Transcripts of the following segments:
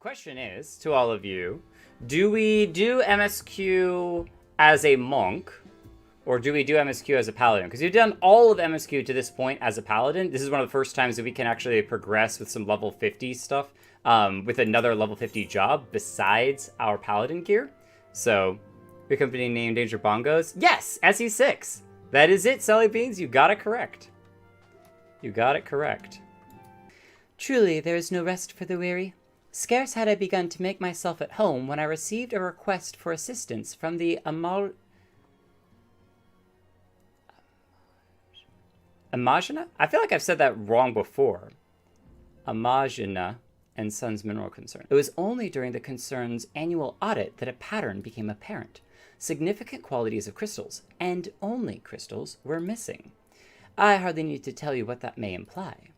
Question is, to all of you, do we do MSQ as a monk, or do we do MSQ as a paladin? Because we've done all of MSQ to this point as a paladin. This is one of the first times that we can actually progress with some level 50 stuff, with another level 50 job besides our paladin gear. So, your company name Danger Bongos? Yes, SE6. That is it, Sally Beans. You got it correct. You got it correct. Truly, there is no rest for the weary. Scarce had I begun to make myself at home when I received a request for assistance from the Imagina? I feel like I've said that wrong before. Imagina and Sons Mineral Concern. It was only during the concern's annual audit that a pattern became apparent. Significant qualities of crystals, and only crystals, were missing. I hardly need to tell you what that may imply.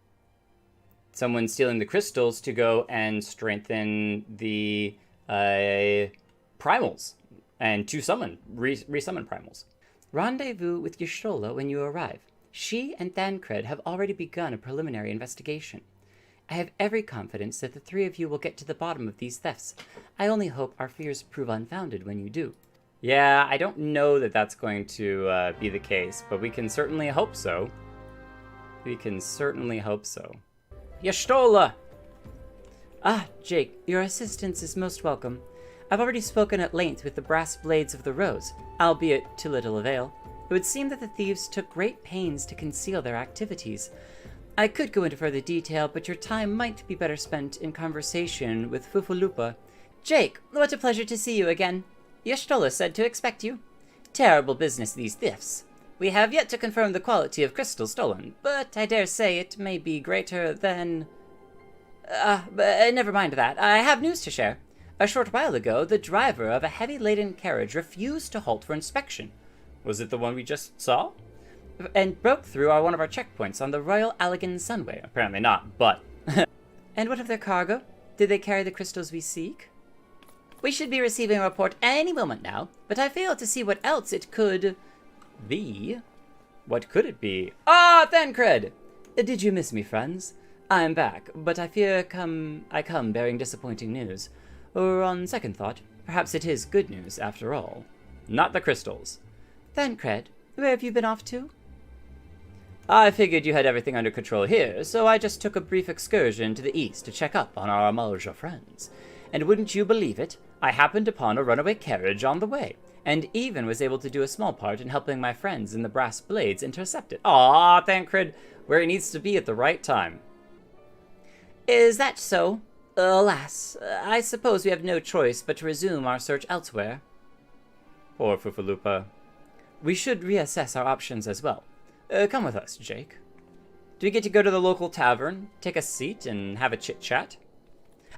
Someone stealing the crystals to go and strengthen the primals, and to summon, resummon primals. Rendezvous with Y'shtola when you arrive. She and Thancred have already begun a preliminary investigation. I have every confidence that the three of you will get to the bottom of these thefts. I only hope our fears prove unfounded when you do. Yeah, I don't know that that's going to be the case, but we can certainly hope so. We can certainly hope so. Y'shtola! Ah, Jake, your assistance is most welcome. I've already spoken at length with the brass blades of the Rose, albeit to little avail. It would seem that the thieves took great pains to conceal their activities. I could go into further detail, but your time might be better spent in conversation with Fufulupa. Jake, what a pleasure to see you again. Y'shtola said to expect you. Terrible business, these thefts. We have yet to confirm the quality of crystal stolen, but I dare say it may be greater than... never mind that. I have news to share. A short while ago, the driver of a heavy-laden carriage refused to halt for inspection. Was it the one we just saw? And broke through one of our checkpoints on the Royal Allegan Sunway. Apparently not, but... And what of their cargo? Did they carry the crystals we seek? We should be receiving a report any moment now, but I fail to see what else it could... be? What could it be? Ah, Thancred! Did you miss me, friends? I am back, but I fear I come bearing disappointing news. Or on second thought, perhaps it is good news after all. Not the crystals. Thancred, where have you been off to? I figured you had everything under control here, so I just took a brief excursion to the east to check up on our Amalja friends. And wouldn't you believe it, I happened upon a runaway carriage on the way, and even was able to do a small part in helping my friends in the Brass Blades intercept it. Aw, Thancred, where it needs to be at the right time. Is that so? Alas, I suppose we have no choice but to resume our search elsewhere. Poor Fufulupa. We should reassess our options as well. Come with us, Jake. Do we get to go to the local tavern, take a seat, and have a chit-chat?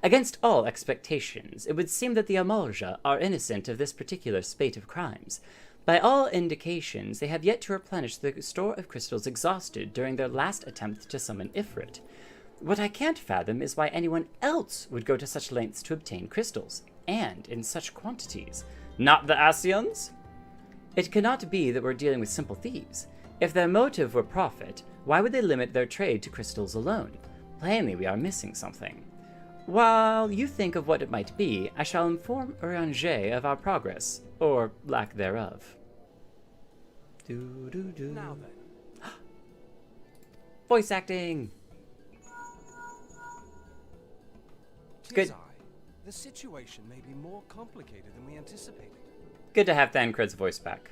Against all expectations, it would seem that the Amalja are innocent of this particular spate of crimes. By all indications, they have yet to replenish the store of crystals exhausted during their last attempt to summon Ifrit. What I can't fathom is why anyone else would go to such lengths to obtain crystals, and in such quantities. Not the Scions? It cannot be that we're dealing with simple thieves. If their motive were profit, why would they limit their trade to crystals alone? Plainly, we are missing something. While you think of what it might be, I shall inform Urianger of our progress, or lack thereof. Now then. Voice acting! Good. The situation may be more complicated than we anticipated. Good to have Thancred's voice back.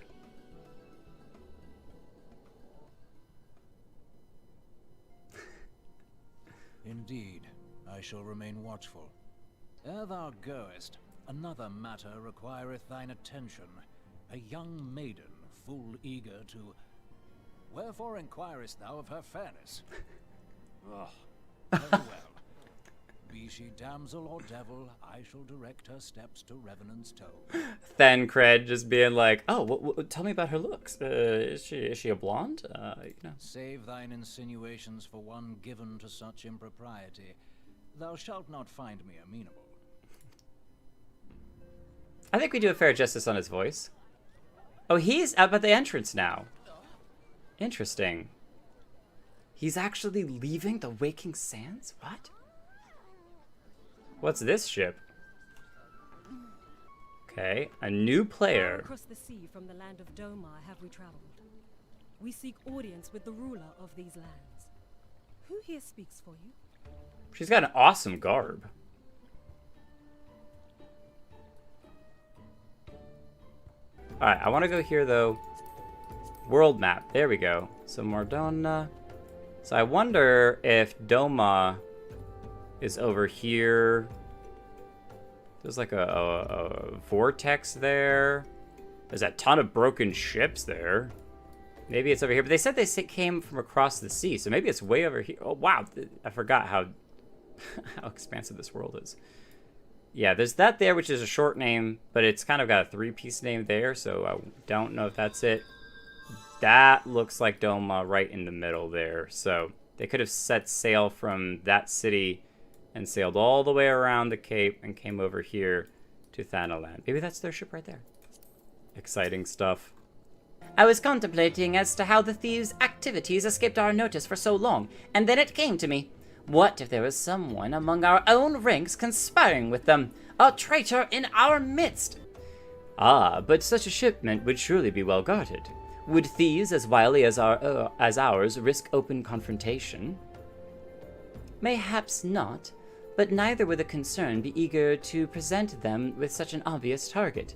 Indeed, I shall remain watchful. Ere thou goest, another matter requireth thine attention. A young maiden, full eager to... Wherefore inquirest thou of her fairness? Very well. Be she damsel or devil, I shall direct her steps to Revenant's toe. Thancred just being like, oh, tell me about her looks. Is she a blonde? You know. Save thine insinuations for one given to such impropriety. Thou shalt not find me amenable. I think we do a fair justice on his voice. Oh, he's up at the entrance now. Interesting. He's actually leaving the Waking Sands? What? What's this ship? Okay, a new player. Across the sea from the land of Doman have we traveled. We seek audience with the ruler of these lands. Who here speaks for you? She's got an awesome garb. Alright, I want to go here, though. World map. There we go. So, Mordona. So, I wonder if Doma is over here. There's like a vortex there. There's a ton of broken ships there. Maybe it's over here. But they said they came from across the sea. So, maybe it's way over here. Oh, wow. I forgot how expansive this world is. Yeah, there's that there, which is a short name, but it's kind of got a three-piece name there, so I don't know if that's it. That looks like Doma right in the middle there, so they could have set sail from that city and sailed all the way around the cape and came over here to Thanaland. Maybe that's their ship right there. Exciting stuff. I was contemplating as to how the thieves' activities escaped our notice for so long, and then it came to me. What if there was someone among our own ranks conspiring with them? A traitor in our midst? Ah, but such a shipment would surely be well guarded. Would thieves as wily as ours risk open confrontation? Mayhaps not, but neither would the concern be eager to present them with such an obvious target.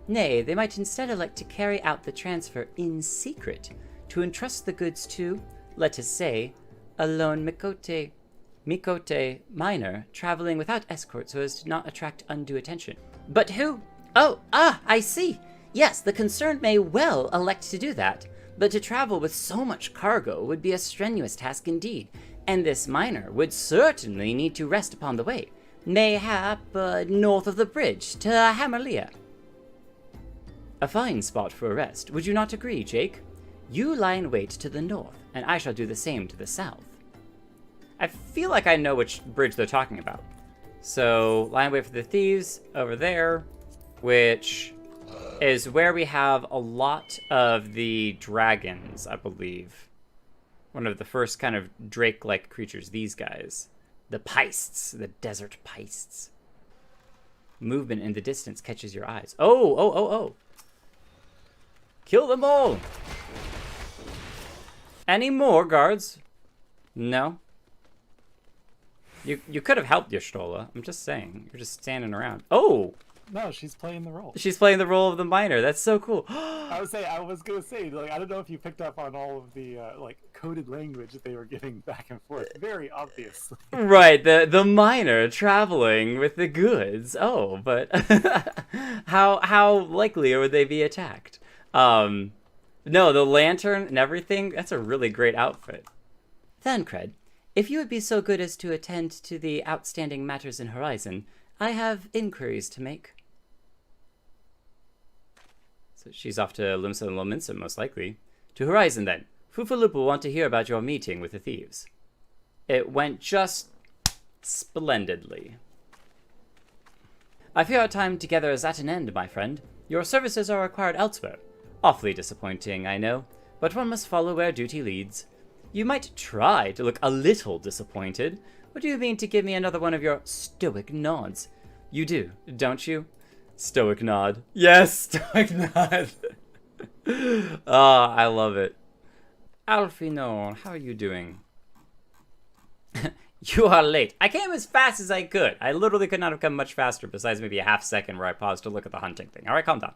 Nay, they might instead elect to carry out the transfer in secret, to entrust the goods to, let us say, a lone Mikote minor traveling without escort so as to not attract undue attention. But who? I see. Yes, the concerned may well elect to do that, but to travel with so much cargo would be a strenuous task indeed, and this minor would certainly need to rest upon the way, mayhap north of the bridge to Hammerlea. A fine spot for a rest, would you not agree, Jake? You lie in wait to the north, and I shall do the same to the south. I feel like I know which bridge they're talking about. So, lie in wait for the thieves over there, which is where we have a lot of the dragons, I believe. One of the first kind of drake-like creatures, these guys. The peists, the desert peists. Movement in the distance catches your eyes. Oh! Kill them all! Any more guards? No? You could have helped Y'shtola. I'm just saying. You're just standing around. Oh! No, she's playing the role. She's playing the role of the miner. That's so cool. I was gonna say, like, I don't know if you picked up on all of the like coded language that they were giving back and forth. Very obvious. Right, the miner traveling with the goods. Oh, but how likely would they be attacked? No, the lantern and everything. That's a really great outfit. Thancred, if you would be so good as to attend to the outstanding matters in Horizon, I have inquiries to make. So she's off to Limsa and Lominsa, most likely. To Horizon, then. Fufalupa will want to hear about your meeting with the thieves. It went just splendidly. I fear our time together is at an end, my friend. Your services are required elsewhere. Awfully disappointing, I know, but one must follow where duty leads. You might try to look a little disappointed. What do you mean to give me another one of your stoic nods? You do, don't you? Stoic nod. Yes, stoic nod. I love it. Alfino, how are you doing? You are late. I came as fast as I could. I literally could not have come much faster, besides maybe a half second where I paused to look at the hunting thing. All right, calm down.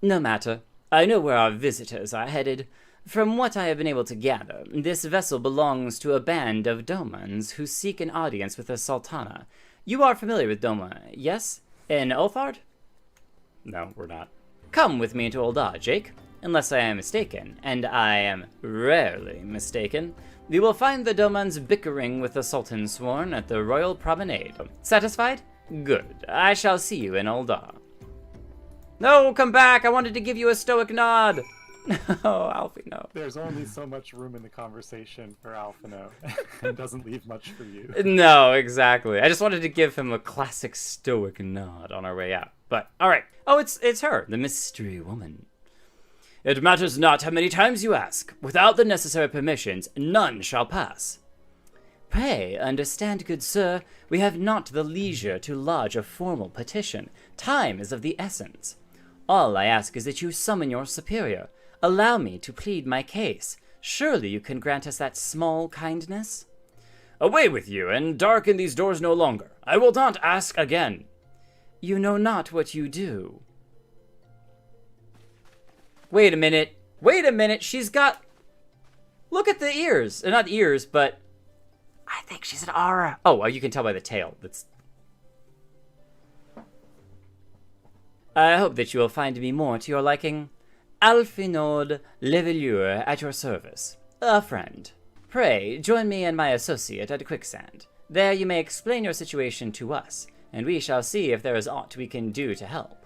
No matter. I know where our visitors are headed. From what I have been able to gather, this vessel belongs to a band of Domans who seek an audience with the Sultana. You are familiar with Doma, yes? In Ulthard? No, we're not. Come with me to Ul'dah, Jake. Unless I am mistaken, and I am rarely mistaken, we will find the Domans bickering with the Sultan Sworn at the Royal Promenade. Satisfied? Good. I shall see you in Ul'dah. No, come back! I wanted to give you a stoic nod! No, Alfie, no. There's only so much room in the conversation for Alphino. It doesn't leave much for you. No, exactly. I just wanted to give him a classic stoic nod on our way out. But, alright. Oh, it's her, the mystery woman. It matters not how many times you ask. Without the necessary permissions, none shall pass. Pray, understand, good sir, we have not the leisure to lodge a formal petition. Time is of the essence. All I ask is that you summon your superior. Allow me to plead my case. Surely you can grant us that small kindness? Away with you, and darken these doors no longer. I will not ask again. You know not what you do. Wait a minute. She's got... Look at the ears. Not ears, but... I think she's an aura. Oh, you can tell by the tail. That's... I hope that you will find me more to your liking. Alfinord Levelure at your service. A friend. Pray, join me and my associate at Quicksand. There you may explain your situation to us, and we shall see if there is aught we can do to help.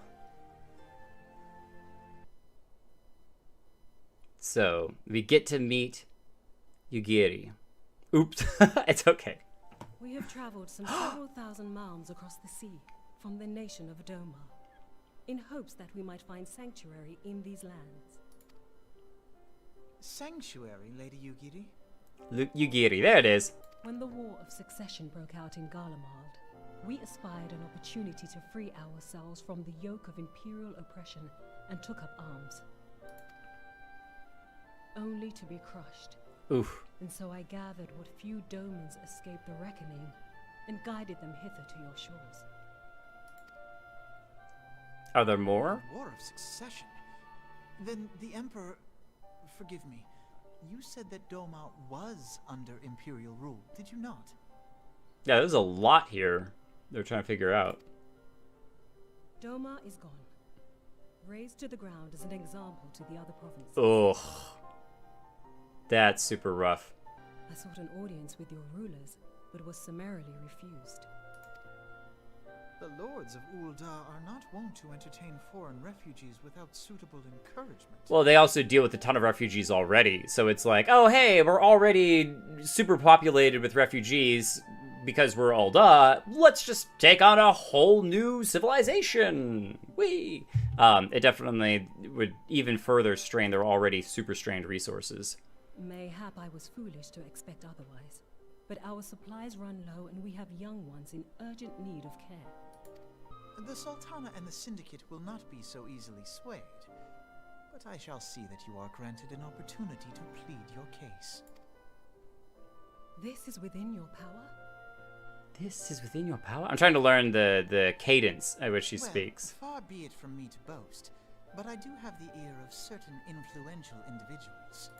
So, we get to meet Yugiri. Oops, it's okay. We have traveled some several thousand miles across the sea from the nation of Doman, in hopes that we might find sanctuary in these lands. Sanctuary, Lady Yugiri? Yugiri, there it is. When the War of Succession broke out in Garlemald, we espied an opportunity to free ourselves from the yoke of imperial oppression and took up arms. Only to be crushed. Oof. And so I gathered what few Domans escaped the reckoning and guided them hither to your shores. Are there more? War of Succession? Then the Emperor... Forgive me. You said that Doma was under Imperial rule, did you not? Yeah, there's a lot here they're trying to figure out. Doma is gone. Razed to the ground as an example to the other provinces. Ugh. That's super rough. I sought an audience with your rulers, but was summarily refused. The lords of Ul'dah are not wont to entertain foreign refugees without suitable encouragement. Well, they also deal with a ton of refugees already, so it's like, oh, hey, we're already super populated with refugees because we're Ul'dah. Let's just take on a whole new civilization. Whee! It definitely would even further strain their already super strained resources. Mayhap I was foolish to expect otherwise, but our supplies run low and we have young ones in urgent need of care. The Sultana and the Syndicate will not be so easily swayed, but I shall see that you are granted an opportunity to plead your case. This is within your power? This is within your power? I'm trying to learn the cadence at which she speaks. Far be it from me to boast, but I do have the ear of certain influential individuals.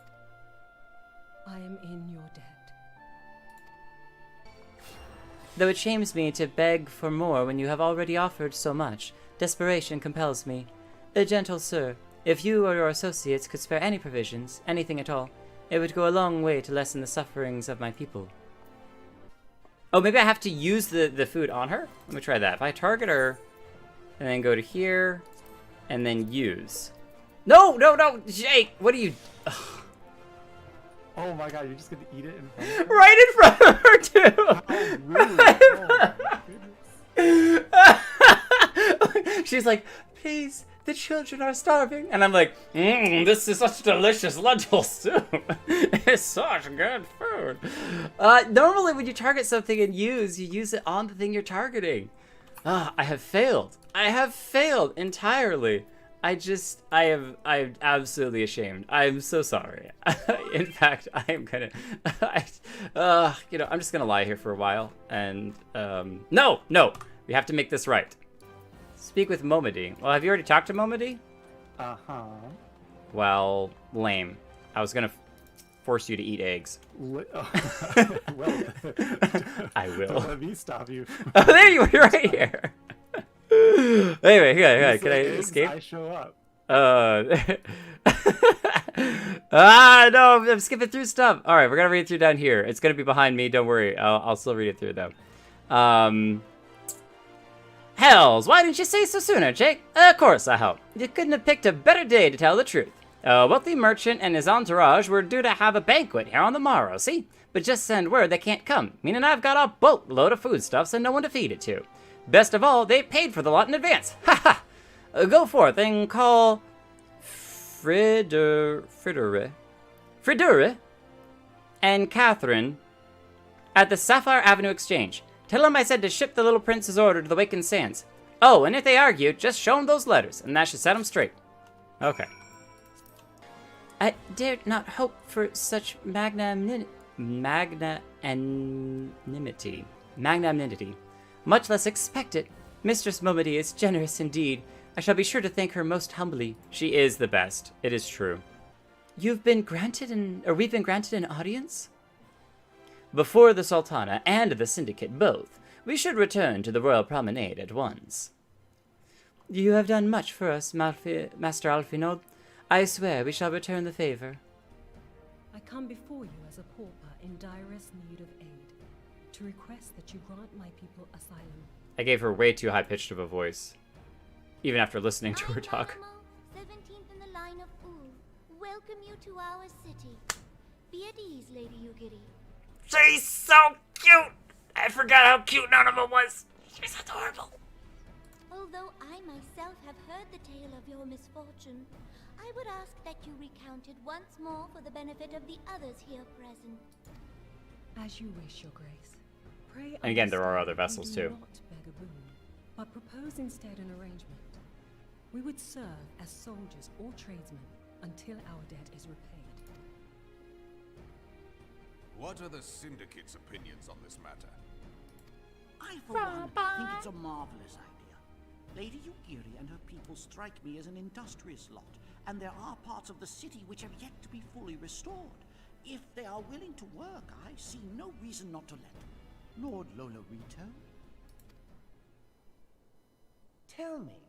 I am in your debt. Though it shames me to beg for more when you have already offered so much, desperation compels me. Gentle sir, if you or your associates could spare any provisions, anything at all, it would go a long way to lessen the sufferings of my people. Oh, maybe I have to use the food on her? Let me try that. If I target her, and then go to here, and then use. No, Jake, what are you... Ugh. Oh my god, you're just gonna eat it in front of her? Right in front of her, too! Oh, really? She's like, please, the children are starving. And I'm like, this is such delicious lentil soup. It's such good food. Normally when you target something and you use it on the thing you're targeting. I have failed. I have failed entirely. I'm absolutely ashamed. I'm so sorry. In fact, I am gonna, I'm just gonna lie here for a while. And, no, we have to make this right. Speak with Momody. Well, have you already talked to Momody? Uh-huh. Well, lame. I was gonna force you to eat eggs. Well, I will. Don't let me stop you. Oh, there you were, right here. Anyway, here, can I escape? I show up. No, I'm skipping through stuff. All right, we're gonna read it through down here. It's gonna be behind me. Don't worry. I'll still read it through though. Hells, why didn't you say so sooner, Jake? Of course, I hope. You couldn't have picked a better day to tell the truth. A wealthy merchant and his entourage were due to have a banquet here on the morrow, see? But just send word they can't come, meaning I've got a boatload of foodstuffs and no one to feed it to. Best of all, they paid for the lot in advance. Ha ha! Go forth and call Fridure and Catherine At the Sapphire Avenue Exchange. Tell them I said to ship the little prince's order to the Wakened Sands. Oh, and if they argue, just show them those letters, and that should set them straight. Okay. I dared not hope for such magnanimity. Much less expect it. Mistress Momedy is generous indeed. I shall be sure to thank her most humbly. She is the best. It is true. We've been granted an audience? Before the Sultana and the Syndicate both, we should return to the Royal Promenade at once. You have done much for us, Master Alfinod. I swear we shall return the favor. I come before you as a pauper in direst need of aid, to request that you grant my people asylum. I gave her way too high-pitched of a voice, even after listening to her talk. 17th in the line of Ul. Welcome you to our city. Be at ease, Lady Yugiri. She's so cute! I forgot how cute Nanama was. She's adorable. Although I myself have heard the tale of your misfortune, I would ask that you recount it once more for the benefit of the others here present. As you wish, Your Grace. Pray And again, there are understand other vessels we do too. not beg a boon, but propose instead an arrangement. We would serve as soldiers or tradesmen until our debt is repaid. What are the Syndicate's opinions on this matter? I, for one, think it's a marvelous idea. Lady Yugiri and her people strike me as an industrious lot, and there are parts of the city which have yet to be fully restored. If they are willing to work, I see no reason not to let them. Lord Lolorito? Tell me,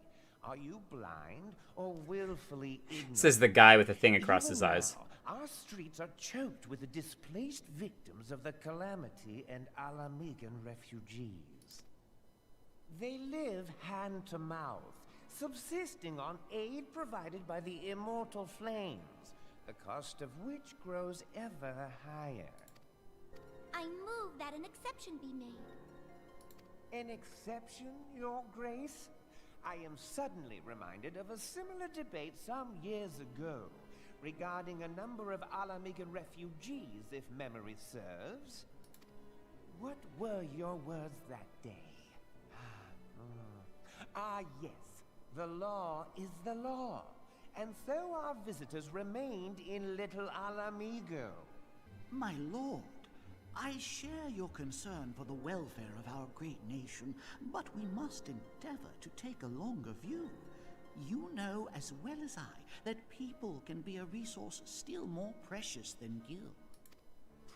are you blind or willfully ignorant? Says the guy with the thing across his Even eyes. now, our streets are choked with the displaced victims of the Calamity and Alamigan refugees. They live hand to mouth, subsisting on aid provided by the immortal flames, the cost of which grows ever higher. I move that an exception be made. An exception, Your Grace? I am suddenly reminded of a similar debate some years ago regarding a number of Alamigan refugees, if memory serves. What were your words that day? Yes. The law is the law. And so our visitors remained in Little Alamigo. My lord, I share your concern for the welfare of our great nation, but we must endeavor to take a longer view. You know as well as I that people can be a resource still more precious than gil.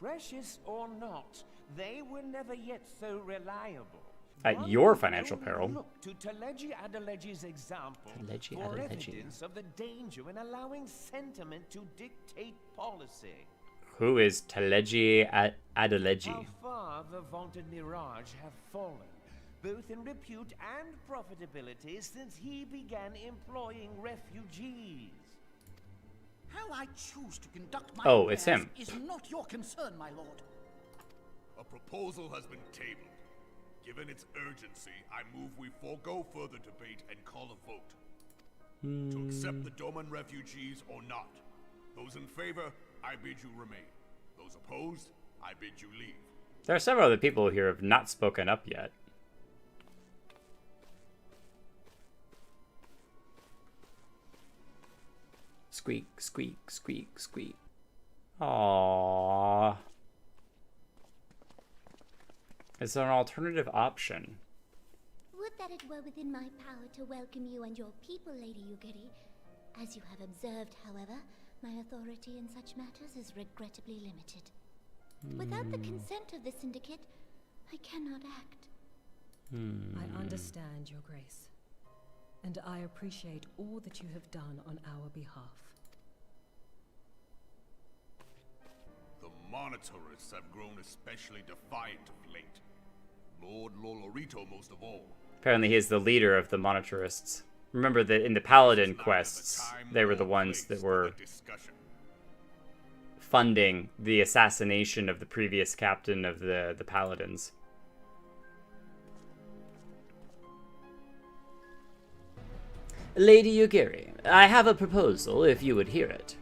Precious or not, they were never yet so reliable. At your financial peril. Look to Taleji Adeleji's example Taleji for Adeleji. evidence of the danger in allowing sentiment to dictate policy. Who is Taleji Adeleji? How far the vaunted Mirage have fallen, both in repute and profitability, since he began employing refugees. How I choose to conduct my Oh, it's affairs him. is not your concern, my lord. A proposal has been tabled. Given its urgency, I move we forego further debate and call a vote. To accept the Doman refugees or not. Those in favor, I bid you remain. Those opposed, I bid you leave. There are several other people here who have not spoken up yet. Squeak, squeak, squeak, squeak. Aww. Is there an alternative option? Would that it were within my power to welcome you and your people, Lady Yugiri. As you have observed, however, my authority in such matters is regrettably limited. Without the consent of the Syndicate, I cannot act. I understand, Your Grace, and I appreciate all that you have done on our behalf. The Monitorists have grown especially defiant of late. Lord Lolorito most of all. Apparently he is the leader of the Monitorists. Remember that in the Paladin quests, they were the ones that were funding the assassination of the previous captain of the Paladins. Lady Yugiri, I have a proposal if you would hear it.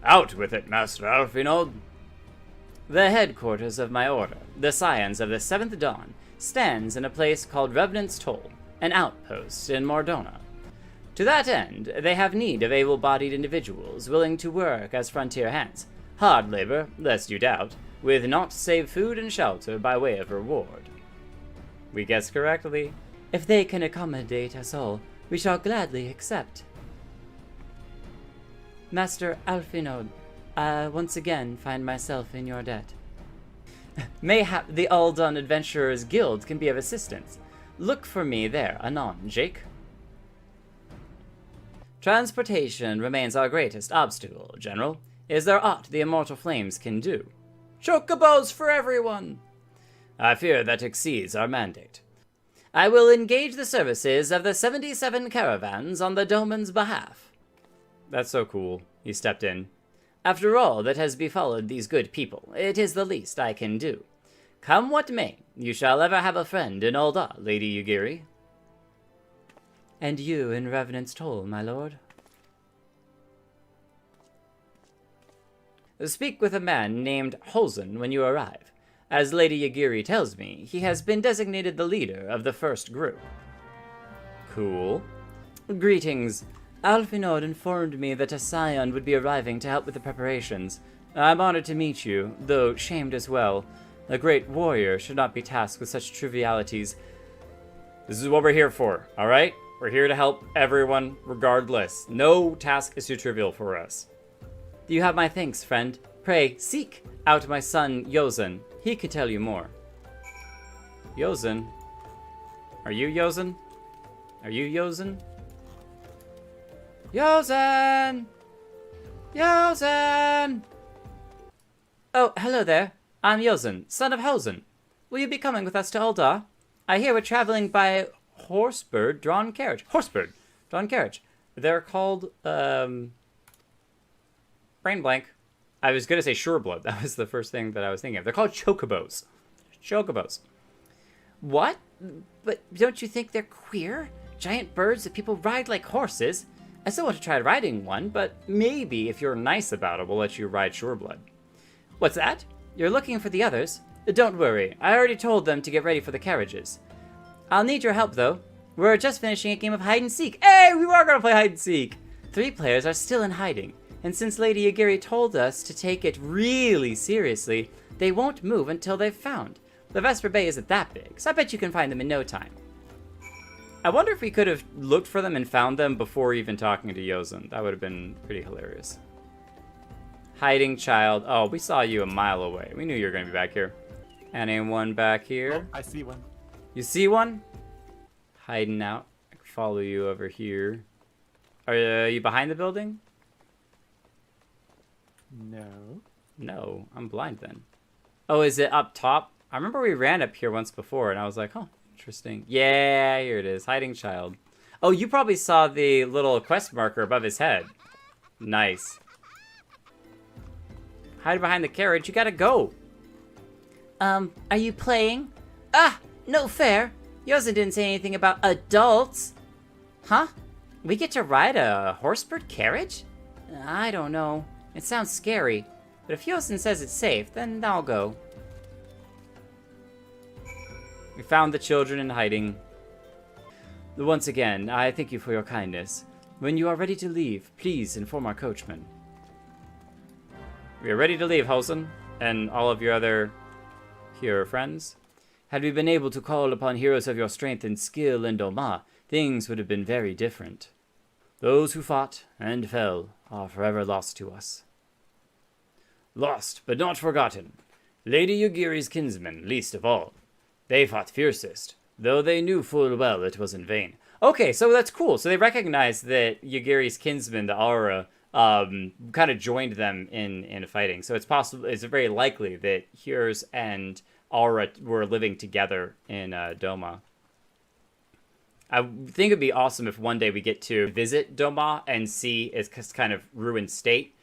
Out with it, Master Alfinod. The headquarters of my order, the Scions of the 7th Dawn, stands in a place called Revenant's Toll, an outpost in Mordona. To that end, they have need of able-bodied individuals willing to work as frontier hands. Hard labor, lest you doubt, with naught save food and shelter by way of reward. We guessed correctly. If they can accommodate us all, we shall gladly accept. Master Alfinod, I once again find myself in your debt. Mayhap the All-Done Adventurers Guild can be of assistance. Look for me there, anon, Jake. Transportation remains our greatest obstacle, General. Is there aught the Immortal Flames can do? Chocobos for everyone! I fear that exceeds our mandate. I will engage the services of the 77 caravans on the Doman's behalf. That's so cool. He stepped in. After all that has befallen these good people, it is the least I can do. Come what may, you shall ever have a friend in Ul'dah, Lady Yugiri. And you in Revenant's Toll, my lord. Speak with a man named Holzen when you arrive. As Lady Yugiri tells me, he has been designated the leader of the first group. Cool. Greetings. Alfinod informed me that a Scion would be arriving to help with the preparations. I'm honored to meet you, though shamed as well. A great warrior should not be tasked with such trivialities. This is what we're here for, alright? We're here to help everyone, regardless. No task is too trivial for us. You have my thanks, friend. Pray, seek out my son, Yozen. He could tell you more. Yozen? Are you Yozen? Are you Yozen? Yozen! Yozen! Oh, hello there. I'm Yozen, son of Hosen. Will you be coming with us to Ul'dah? I hear we're traveling by horsebird-drawn carriage. Horsebird-drawn carriage. They're called, brain blank. I was gonna say Sureblood. That was the first thing that I was thinking of. They're called chocobos. Chocobos. What? But don't you think they're queer? Giant birds that people ride like horses? I still want to try riding one, but Maybe if you're nice about it, we'll let you ride Sureblood. what's that? You're looking for the others? Don't worry, I already told them to get ready for the carriages. I'll need your help, though. We're just finishing a game of hide-and-seek. Hey, we are going to play hide-and-seek! 3 players are still in hiding, and since Lady Yugiri told us to take it really seriously, they won't move until they've found. The Vesper Bay isn't that big, so I bet you can find them in no time. I wonder if we could have looked for them and found them before even talking to Yozen. That would have been pretty hilarious. Hiding child. Oh, we saw you a mile away. We knew you were going to be back here. Anyone back here? Oh, I see one. You see one? Hiding out. I can follow you over here. Are you behind the building? No. No, I'm blind then. Oh, is it up top? I remember we ran up here once before and I was like, oh, interesting. Yeah, here it is. Hiding child. Oh, you probably saw the little quest marker above his head. Nice. Hide behind the carriage. You gotta go. Are you playing? Ah, no fair. Yozen didn't say anything about adults. Huh? We get to ride a horsebird carriage? I don't know. It sounds scary. But if Yozen says it's safe, then I'll go. We found the children in hiding. Once again, I thank you for your kindness. When you are ready to leave, please inform our coachman. We are ready to leave, Hosen, and all of your other hero friends. Had we been able to call upon heroes of your strength and skill in Doman, things would have been very different. Those who fought and fell are forever lost to us. Lost, but not forgotten. Lady Yugiri's kinsmen, least of all. They fought fiercest, though they knew full well it was in vain. Okay, so that's cool. So they recognized that Yugiri's kinsmen, the Aura, kind of joined them in fighting. So it's possible, it's very likely that Hers and Aura were living together in Doma. I think it'd be awesome if one day we get to visit Doma and see its kind of ruined state,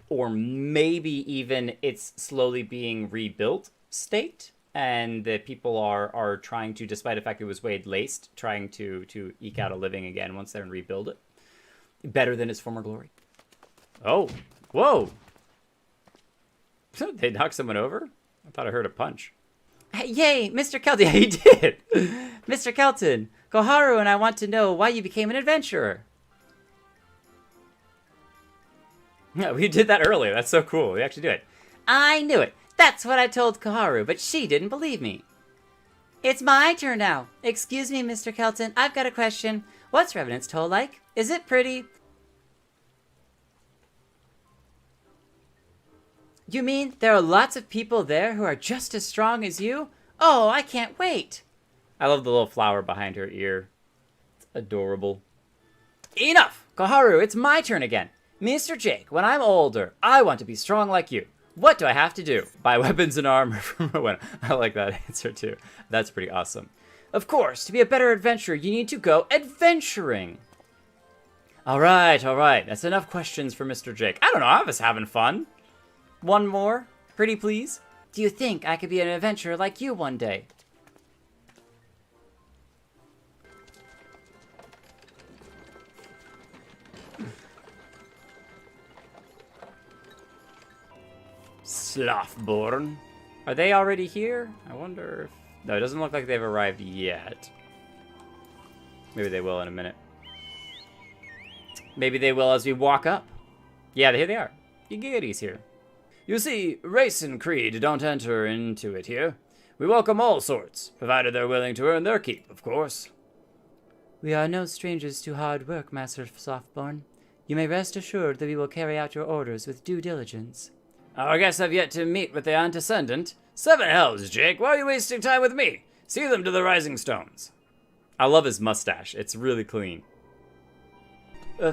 or maybe even its slowly being rebuilt state, and the people are trying to, despite the fact it was laced, trying to eke out a living again once they're and rebuild it. Better than its former glory. Oh, whoa. They knocked someone over? I thought I heard a punch. Hey, yay, Mr. Kelton. Yeah, he did. Mr. Kelton, Koharu and I want to know why you became an adventurer. Yeah, we did that earlier. That's so cool. We actually do it. I knew it. That's what I told Koharu, but she didn't believe me. It's my turn now. Excuse me, Mr. Kelton. I've got a question. What's Revenant's toll like? Is it pretty? You mean there are lots of people there who are just as strong as you? Oh, I can't wait. I love the little flower behind her ear. It's adorable. Enough! Koharu, it's my turn again. Mr. Jake, when I'm older, I want to be strong like you. What do I have to do? Buy weapons and armor from Rowena. I like that answer too. That's pretty awesome. Of course, to be a better adventurer, you need to go adventuring. All right. That's enough questions for Mr. Jake. I don't know, I was having fun. One more, pretty please. Do you think I could be an adventurer like you one day? Slothborn. Are they already here? I wonder if... No, it doesn't look like they've arrived yet. Maybe they will in a minute. Maybe they will as we walk up. Yeah, here they are. Yugiri's here. You see, race and creed don't enter into it here. We welcome all sorts, provided they're willing to earn their keep, of course. We are no strangers to hard work, Master Softborn. You may rest assured that we will carry out your orders with due diligence. Our guests have yet to meet with the antecedent. 7 hells, Jake. Why are you wasting time with me? See them to the Rising Stones. I love his mustache. It's really clean.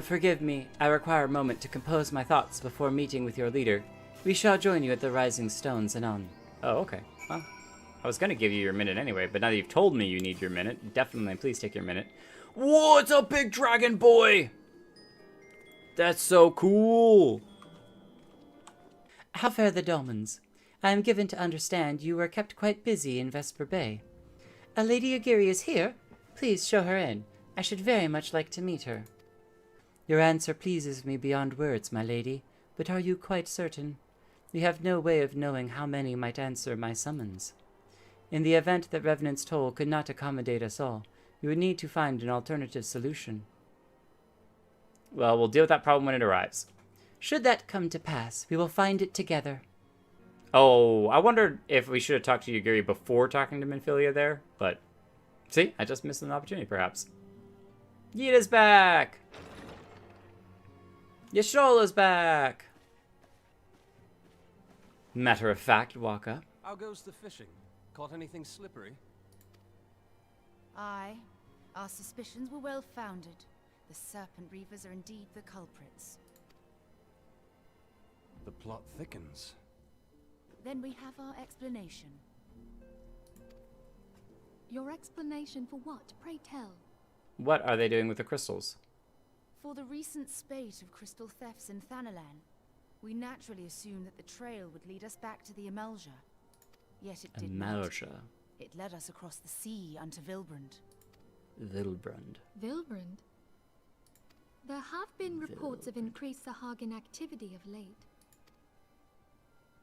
Forgive me. I require a moment to compose my thoughts before meeting with your leader. We shall join you at the Rising Stones anon. Oh, okay. Well, I was going to give you your minute anyway, but now that you've told me you need your minute, definitely please take your minute. Whoa, it's a big dragon boy! That's so cool! How fare the Domans? I am given to understand you were kept quite busy in Vesper Bay. A Lady Yugiri is here? Please show her in. I should very much like to meet her. Your answer pleases me beyond words, my lady, but are you quite certain? We have no way of knowing how many might answer my summons. In the event that Revenant's toll could not accommodate us all, we would need to find an alternative solution. Well, we'll deal with that problem when it arrives. Should that come to pass, we will find it together. Oh, I wondered if we should have talked to Yugiri before talking to Minfilia there, but... See, I just missed an opportunity, perhaps. Yita's back! Yashola's back! Matter of fact, walk up. How goes the fishing? Caught anything slippery? Aye. Our suspicions were well founded. The Serpent Reavers are indeed the culprits. The plot thickens. Then we have our explanation. Your explanation for what? Pray tell. What are they doing with the crystals? For the recent spate of crystal thefts in Thanalan, we naturally assumed that the trail would lead us back to the Amalja. Yet it did not. It led us across the sea unto Vilbrand. Vilbrand? There have been reports of increased Sahagin activity of late.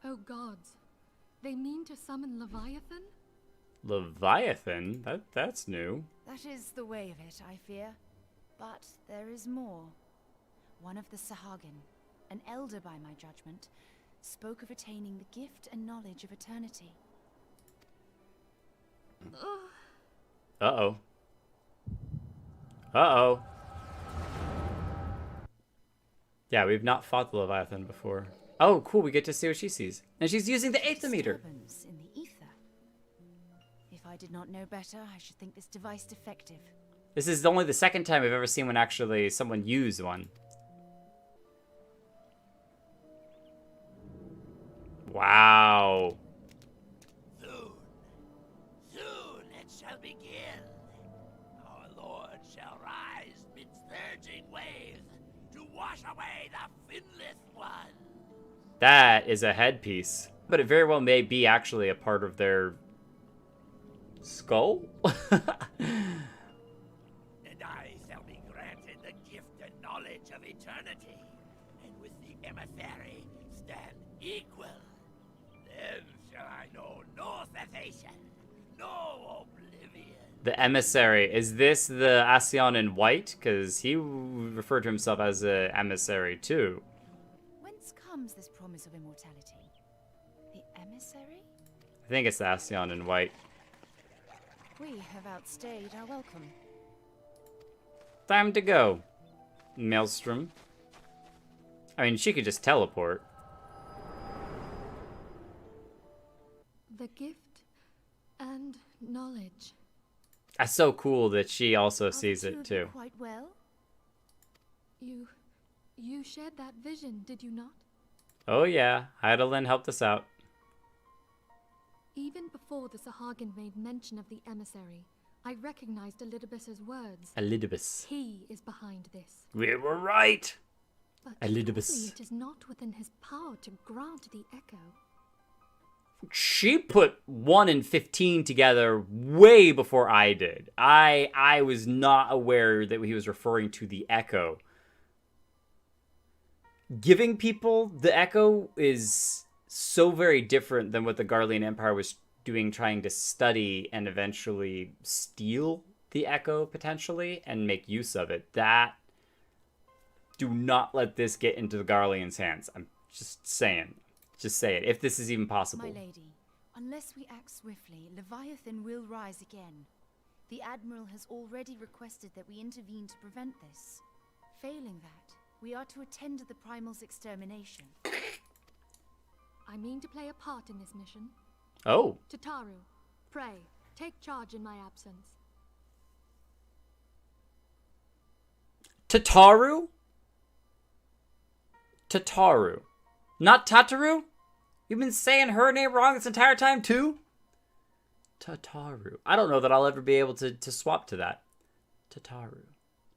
Oh gods, they mean to summon Leviathan? Leviathan? That's new. That is the way of it, I fear. But there is more. One of the Sahagin, an elder by my judgment, spoke of attaining the gift and knowledge of eternity. Uh-oh. Uh-oh. Yeah, we've not fought the Leviathan before. Oh, cool, we get to see what she sees. And she's using the aether-meter. In the ether. If I did not know better, I should think this device defective. This is only the second time we've ever seen someone use one. Wow. Soon it shall begin. Our Lord shall rise midst surging waves to wash away the finless one. That is a headpiece. But it very well may be actually a part of their skull? And I shall be granted the gift and knowledge of eternity, and with the emissary stand equal. reputation, no oblivion. The emissary. Is this the Scion in white? Because he referred to himself as an emissary too. Whence comes this promise of immortality? The emissary? I think it's the Scion in white. We have outstayed our welcome. Time to go. Maelstrom. I mean, she could just teleport. The gift and knowledge. That's so cool that she also Are sees the two it of you too. quite well? You shared that vision, did you not? Oh yeah, Heidelin helped us out. Even before the Sahagin made mention of the emissary, I recognized Elidibus's words. Elidibus. He is behind this. We were right. But surely Elidibus. it is not within his power to grant the echo. She put 1 and 15 together way before I did. I was not aware that he was referring to the echo. Giving people the echo is so very different than what the Garlean Empire was doing, trying to study and eventually steal the echo potentially and make use of it. That, do not let this get into the Garleans' hands. I'm just saying. Just say it, if this is even possible. My lady, unless we act swiftly, Leviathan will rise again. The Admiral has already requested that we intervene to prevent this. Failing that, we are to attend to the primal's extermination. I mean to play a part in this mission. Oh. Tataru, pray, take charge in my absence. Tataru? Tataru. Not Tataru? You've been saying her name wrong this entire time too? Tataru. I don't know that I'll ever be able to swap to that. Tataru.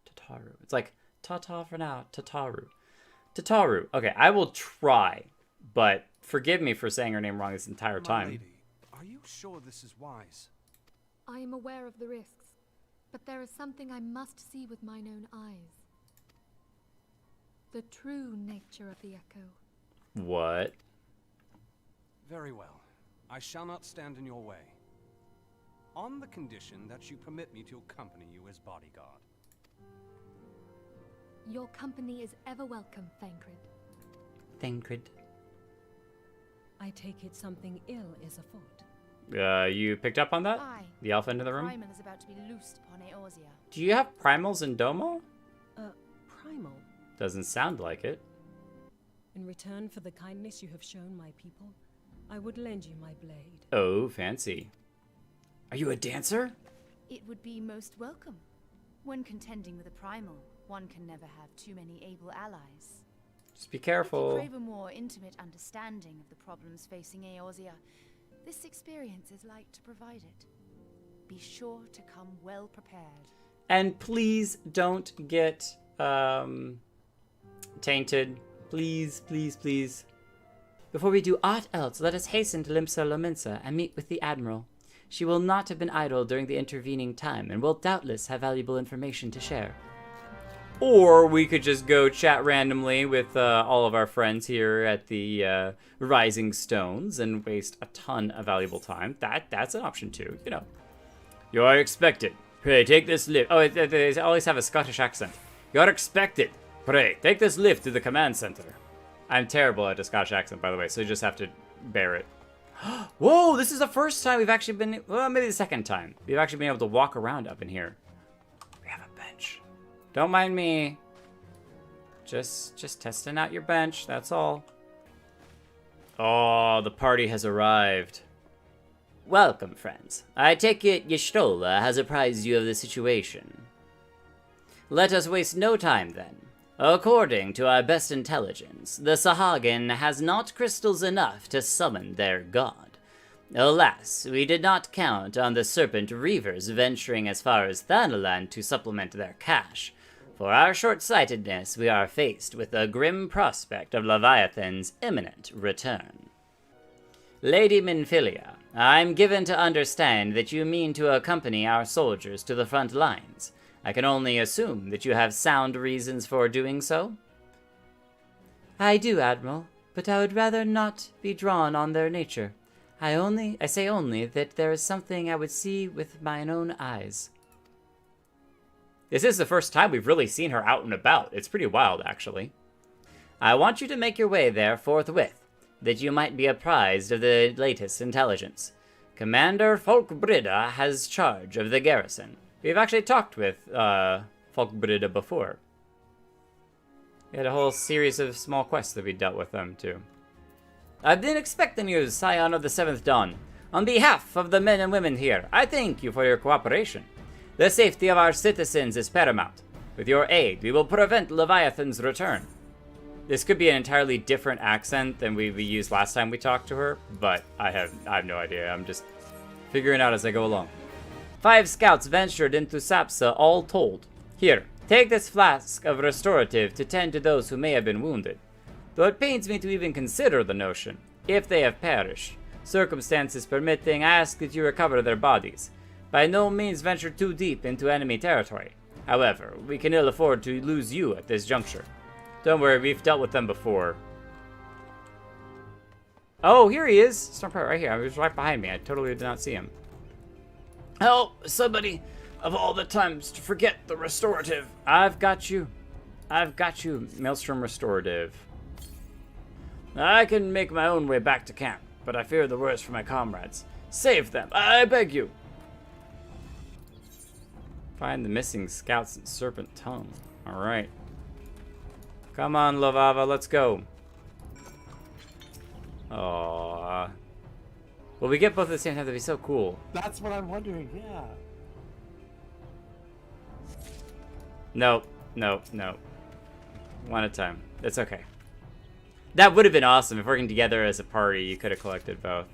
Tataru. It's like, ta-ta for now. Tataru. Tataru. Okay, I will try, but forgive me for saying her name wrong this entire time. My lady, are you sure this is wise? I am aware of the risks, but there is something I must see with mine own eyes. The true nature of the echo. What? Very well. I shall not stand in your way. On the condition that you permit me to accompany you as bodyguard. Your company is ever welcome, Thancred. Thancred. I take it something ill is afoot. You picked up on that? Aye. The alpha into the room? Primal is about to be loosed upon Eorzea. Do you have primals in Domo? Primal? Doesn't sound like it. In return for the kindness you have shown my people, I would lend you my blade. Oh, fancy. Are you a dancer? It would be most welcome. When contending with a primal, one can never have too many able allies. Just be careful. If you crave a more intimate understanding of the problems facing Eorzea, this experience is like to provide it. Be sure to come well prepared. And please don't get tainted. Please, please, please. Before we do aught else, let us hasten to Limsa Lominsa and meet with the Admiral. She will not have been idle during the intervening time, and will doubtless have valuable information to share. Or we could just go chat randomly with all of our friends here at the Rising Stones and waste a ton of valuable time. That's an option too, you know. You are expected. Pray, take this lift. Oh, they always have a Scottish accent. You are expected. Pray, take this lift to the command center. I'm terrible at a Scottish accent, by the way, so you just have to bear it. Whoa, this is the first time we've actually been, well, maybe the second time. We've actually been able to walk around up in here. We have a bench. Don't mind me. Just testing out your bench, that's all. Oh, the party has arrived. Welcome, friends. I take it Y'shtola has apprised you of the situation. Let us waste no time, then. According to our best intelligence, the Sahagin has not crystals enough to summon their god. Alas, we did not count on the Serpent Reavers venturing as far as Thanalan to supplement their cache. For our short-sightedness, we are faced with the grim prospect of Leviathan's imminent return. Lady Minfilia, I'm given to understand that you mean to accompany our soldiers to the front lines. I can only assume that you have sound reasons for doing so? I do, Admiral, but I would rather not be drawn on their nature. I say only that there is something I would see with mine own eyes. This is the first time we've really seen her out and about. It's pretty wild, actually. I want you to make your way there forthwith, that you might be apprised of the latest intelligence. Commander Folkbrida has charge of the garrison. We've actually talked with Folkbrida before. We had a whole series of small quests that we dealt with them, too. I've been expecting you, Scion of the 7th Dawn. On behalf of the men and women here, I thank you for your cooperation. The safety of our citizens is paramount. With your aid, we will prevent Leviathan's return. This could be an entirely different accent than we used last time we talked to her, but I have no idea. I'm just figuring out as I go along. 5 scouts ventured into Sapsa, all told. Here, take this flask of restorative to tend to those who may have been wounded. Though it pains me to even consider the notion, if they have perished, circumstances permitting, I ask that you recover their bodies. By no means venture too deep into enemy territory. However, we can ill afford to lose you at this juncture. Don't worry, we've dealt with them before. Oh, here he is! Stormcrow right here. He was right behind me. I totally did not see him. Oh, somebody of all the times to forget the restorative. I've got you. I've got you, Maelstrom restorative. I can make my own way back to camp, but I fear the worst for my comrades. Save them, I beg you. Find the missing scouts and serpent tongue. Alright. Come on, Lavava, let's go. Aww. Well, we get both at the same time. That'd be so cool. That's what I'm wondering, yeah. No. One at a time. It's okay. That would have been awesome. If working together as a party, you could have collected both.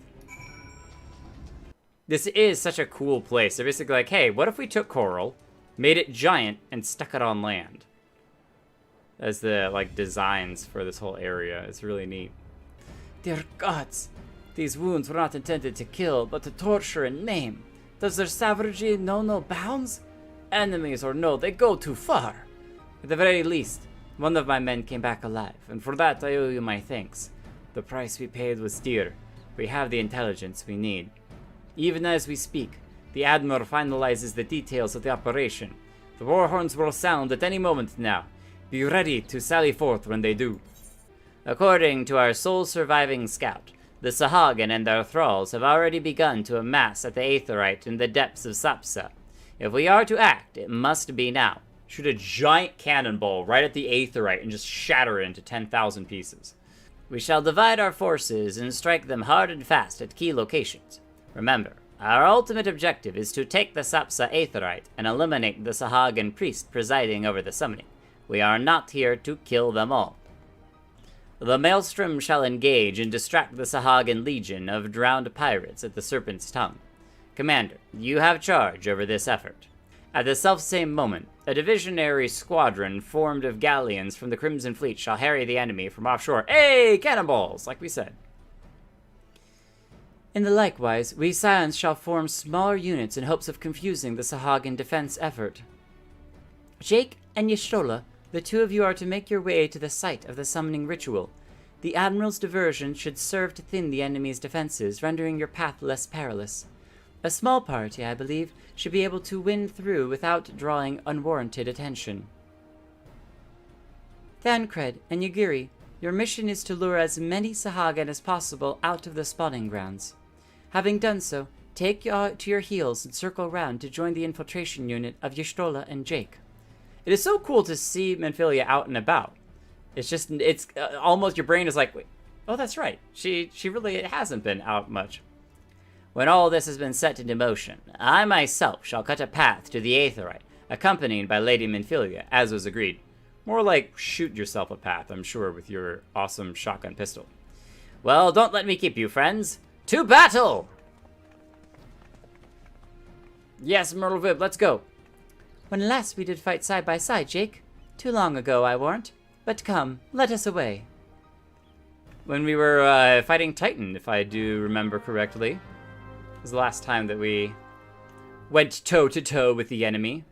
This is such a cool place. They're basically like, hey, what if we took coral, made it giant, and stuck it on land? As the, like, designs for this whole area. It's really neat. Dear gods, these wounds were not intended to kill, but to torture and maim. Does their savagery know no bounds? Enemies or no, they go too far. At the very least, one of my men came back alive, and for that I owe you my thanks. The price we paid was dear. We have the intelligence we need. Even as we speak, the Admiral finalizes the details of the operation. The war horns will sound at any moment now. Be ready to sally forth when they do. According to our sole surviving scout, the Sahagin and their thralls have already begun to amass at the Aetherite in the depths of Sapsa. If we are to act, it must be now. Shoot a giant cannonball right at the Aetherite and just shatter it into 10,000 pieces. We shall divide our forces and strike them hard and fast at key locations. Remember, our ultimate objective is to take the Sapsa Aetherite and eliminate the Sahagin priest presiding over the summoning. We are not here to kill them all. The Maelstrom shall engage and distract the Sahagin legion of drowned pirates at the Serpent's Tongue. Commander, you have charge over this effort. At the selfsame moment, a divisionary squadron formed of galleons from the Crimson Fleet shall harry the enemy from offshore. Hey, cannonballs, like we said. In the likewise, we Scions shall form smaller units in hopes of confusing the Sahagin defense effort. Jake and Yshtola, the two of you are to make your way to the site of the summoning ritual. The Admiral's diversion should serve to thin the enemy's defenses, rendering your path less perilous. A small party, I believe, should be able to win through without drawing unwarranted attention. Thancred and Yugiri, your mission is to lure as many Sahagin as possible out of the spawning grounds. Having done so, take to your heels and circle round to join the infiltration unit of Yshtola and Jake. It is so cool to see Menphilia out and about. It's just, it's almost, your brain is like, wait, oh, that's right. She really hasn't been out much. When all this has been set into motion, I myself shall cut a path to the Aetherite, accompanied by Lady Menphilia, as was agreed. More like shoot yourself a path, I'm sure, with your awesome shotgun pistol. Well, don't let me keep you, friends. To battle! Yes, Myrtle Vib, let's go. When last we did fight side by side, Jake. Too long ago, I warrant. But come, let us away. When we were fighting Titan, if I do remember correctly. It was the last time that we went toe-to-toe with the enemy.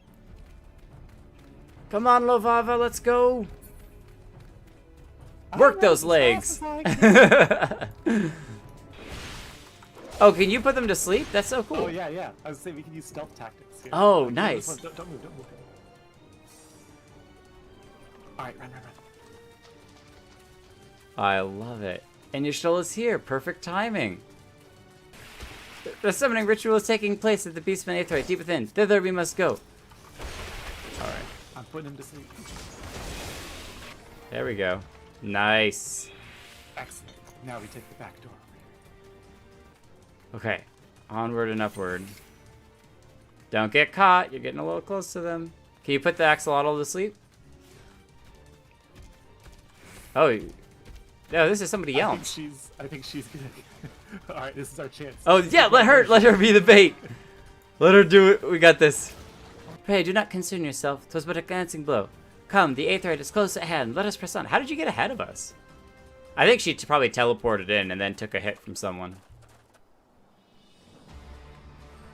Come on, Lovava, let's go. Work those legs. Oh, can you put them to sleep? That's so cool. Oh yeah, yeah. I was saying we can use stealth tactics here. Oh, Like, nice. Don't move, don't move. All right, run, run, run. I love it. And Y'shtola here. Perfect timing. The summoning ritual is taking place at the Beastman Aetheryte deep within. Thither we must go. Alright. I'm putting him to sleep. There we go. Nice. Excellent. Now we take the back door. Okay. Onward and upward. Don't get caught. You're getting a little close to them. Can you put the axolotl to sleep? Oh. No, this is somebody else. I think she's gonna. All right, this is our chance. Oh yeah, let her be the bait. Let her do it. We got this. Pray, do not concern yourself. 'Twas but a glancing blow. Come, the Aetheryte is close at hand. Let us press on. How did you get ahead of us? I think she probably teleported in and then took a hit from someone.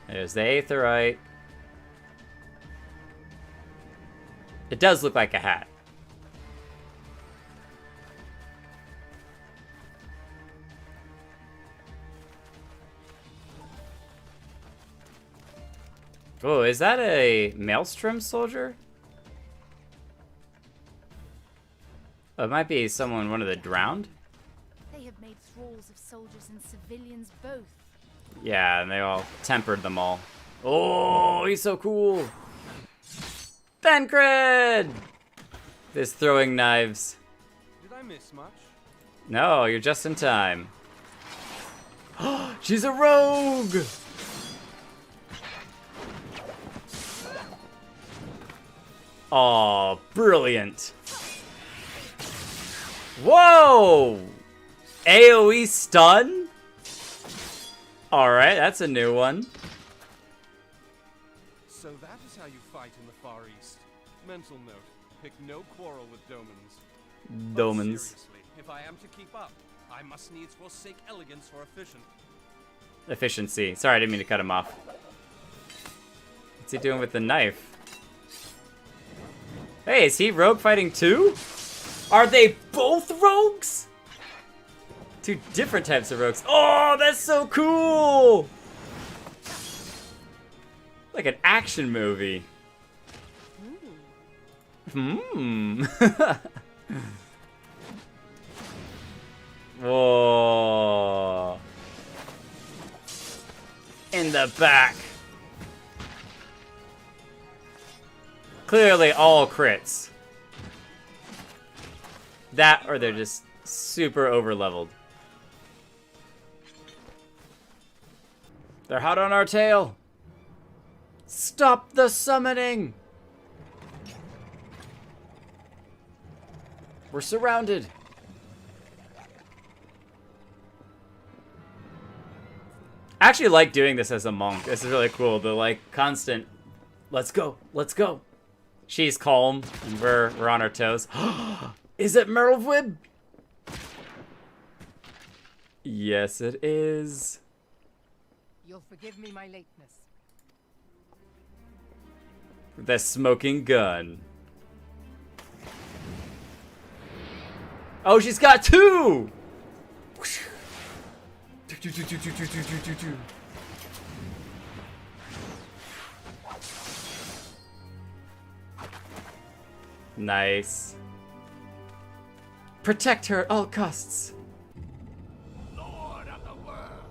There's the Aetheryte. It does look like a hat. Oh, is that a Maelstrom soldier? Oh, it might be one of the drowned. They have made thralls of soldiers and civilians both. Yeah, and they all tempered them all. Oh, he's so cool. Thancred! This throwing knives. Did I miss much? No, you're just in time. She's a rogue! Oh, brilliant. Whoa! AoE stun? Alright, that's a new one. So that is how you fight in the Far East. Mental note, pick no quarrel with Domans. But seriously, if I am to keep up, I must needs forsake elegance for Efficiency. Sorry, I didn't mean to cut him off. What's he doing with the knife? Hey, is he rogue fighting too? Are they both rogues? Two different types of rogues. Oh, that's so cool! Like an action movie. Hmm. Whoa. In the back. Clearly all crits. That or they're just super over leveled. They're hot on our tail. Stop the summoning. We're surrounded. I actually like doing this as a monk. This is really cool. The like constant, let's go, let's go. She's calm and we're on our toes. Is it Merlwib? Yes, it is. You'll forgive me my lateness. The smoking gun. Oh, she's got two! Nice. Protect her at all costs. Lord of the world.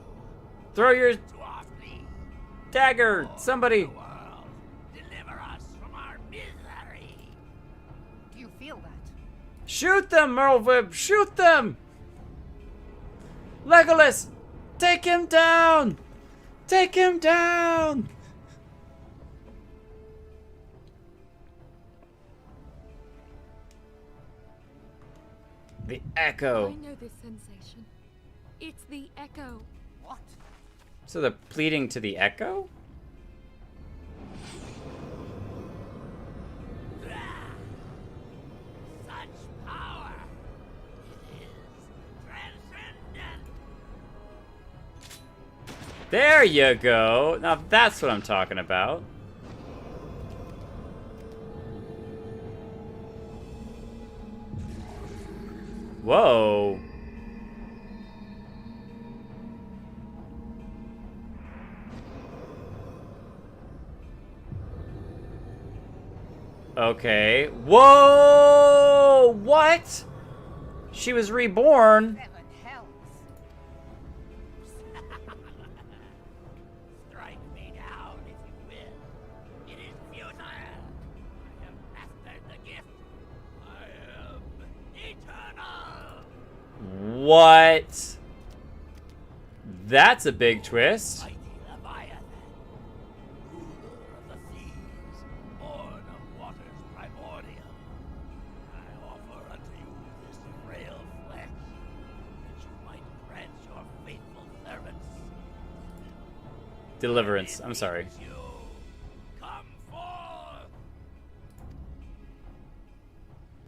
Throw your dagger, somebody. Deliver us from our misery. Do you feel that? Shoot them, Merlwib, shoot them! Legolas, take him down! Take him down! The echo. I know this sensation. It's the echo. What? So they're pleading to the echo? Such power. It is transcendent. There you go. Now that's what I'm talking about. Whoa. Okay. Whoa! What? She was reborn. 7 hells. Strike me down if you will. It is futile. I have mastered the gift. I am eternal. What? That's a big twist. Mighty Leviathan, ruler of the seas, born of waters primordial. I offer unto you this frail flesh, that you might grant your faithful servants Deliverance. I'm sorry. you. Come forth.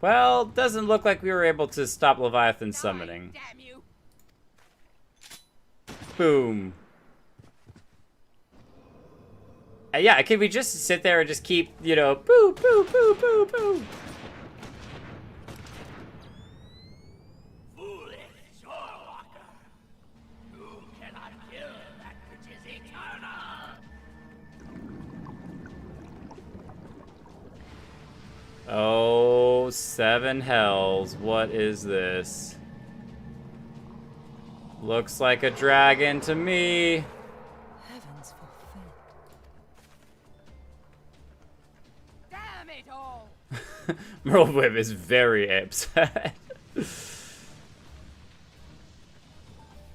Well, doesn't look like we were able to stop Leviathan summoning. Damn you. Boom. Yeah, can we just sit there and just keep, you know, boo, boo, boo, boo, boo? Foolish shorewalker. You cannot kill that which is eternal. Oh, 7 hells. What is this? Looks like a dragon to me. Heavens forfend. Damn it all. Merlwib is very upset.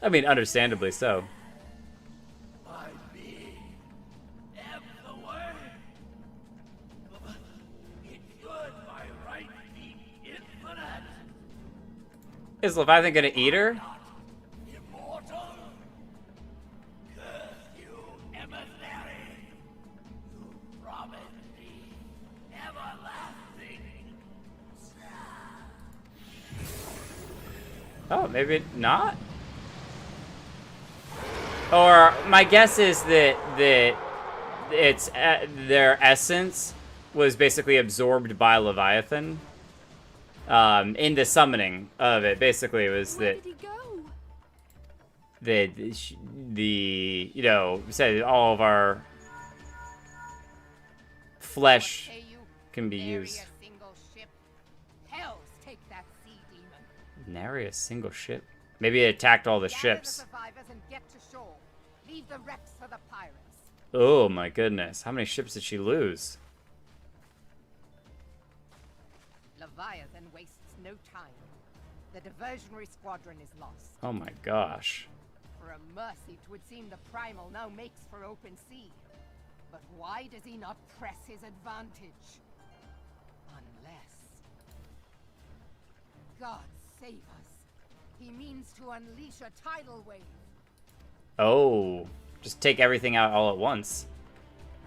I mean, understandably so. My being am the way. It should by right be infinite. Is Leviathan gonna eat her? Immortal. Curse you, emissary. You promised me everlasting. Oh, maybe not? Or my guess is that it's their essence was basically absorbed by Leviathan. In the summoning of it, basically it was Where that did he go? the you know, said all of our flesh Say you can be nary used. a single ship. Hells take that sea demon. Nary a single ship. Maybe it attacked all the Gather ships. the survivors and get to shore. Leave the wrecks for the pirates. Oh my goodness. How many ships did she lose? Leviathan wastes no time. The diversionary squadron is lost. Oh my gosh. For a mercy, 'twould seem the primal now makes for open sea. But why does he not press his advantage? Unless... God save us. He means to unleash a tidal wave. Oh, just take everything out all at once.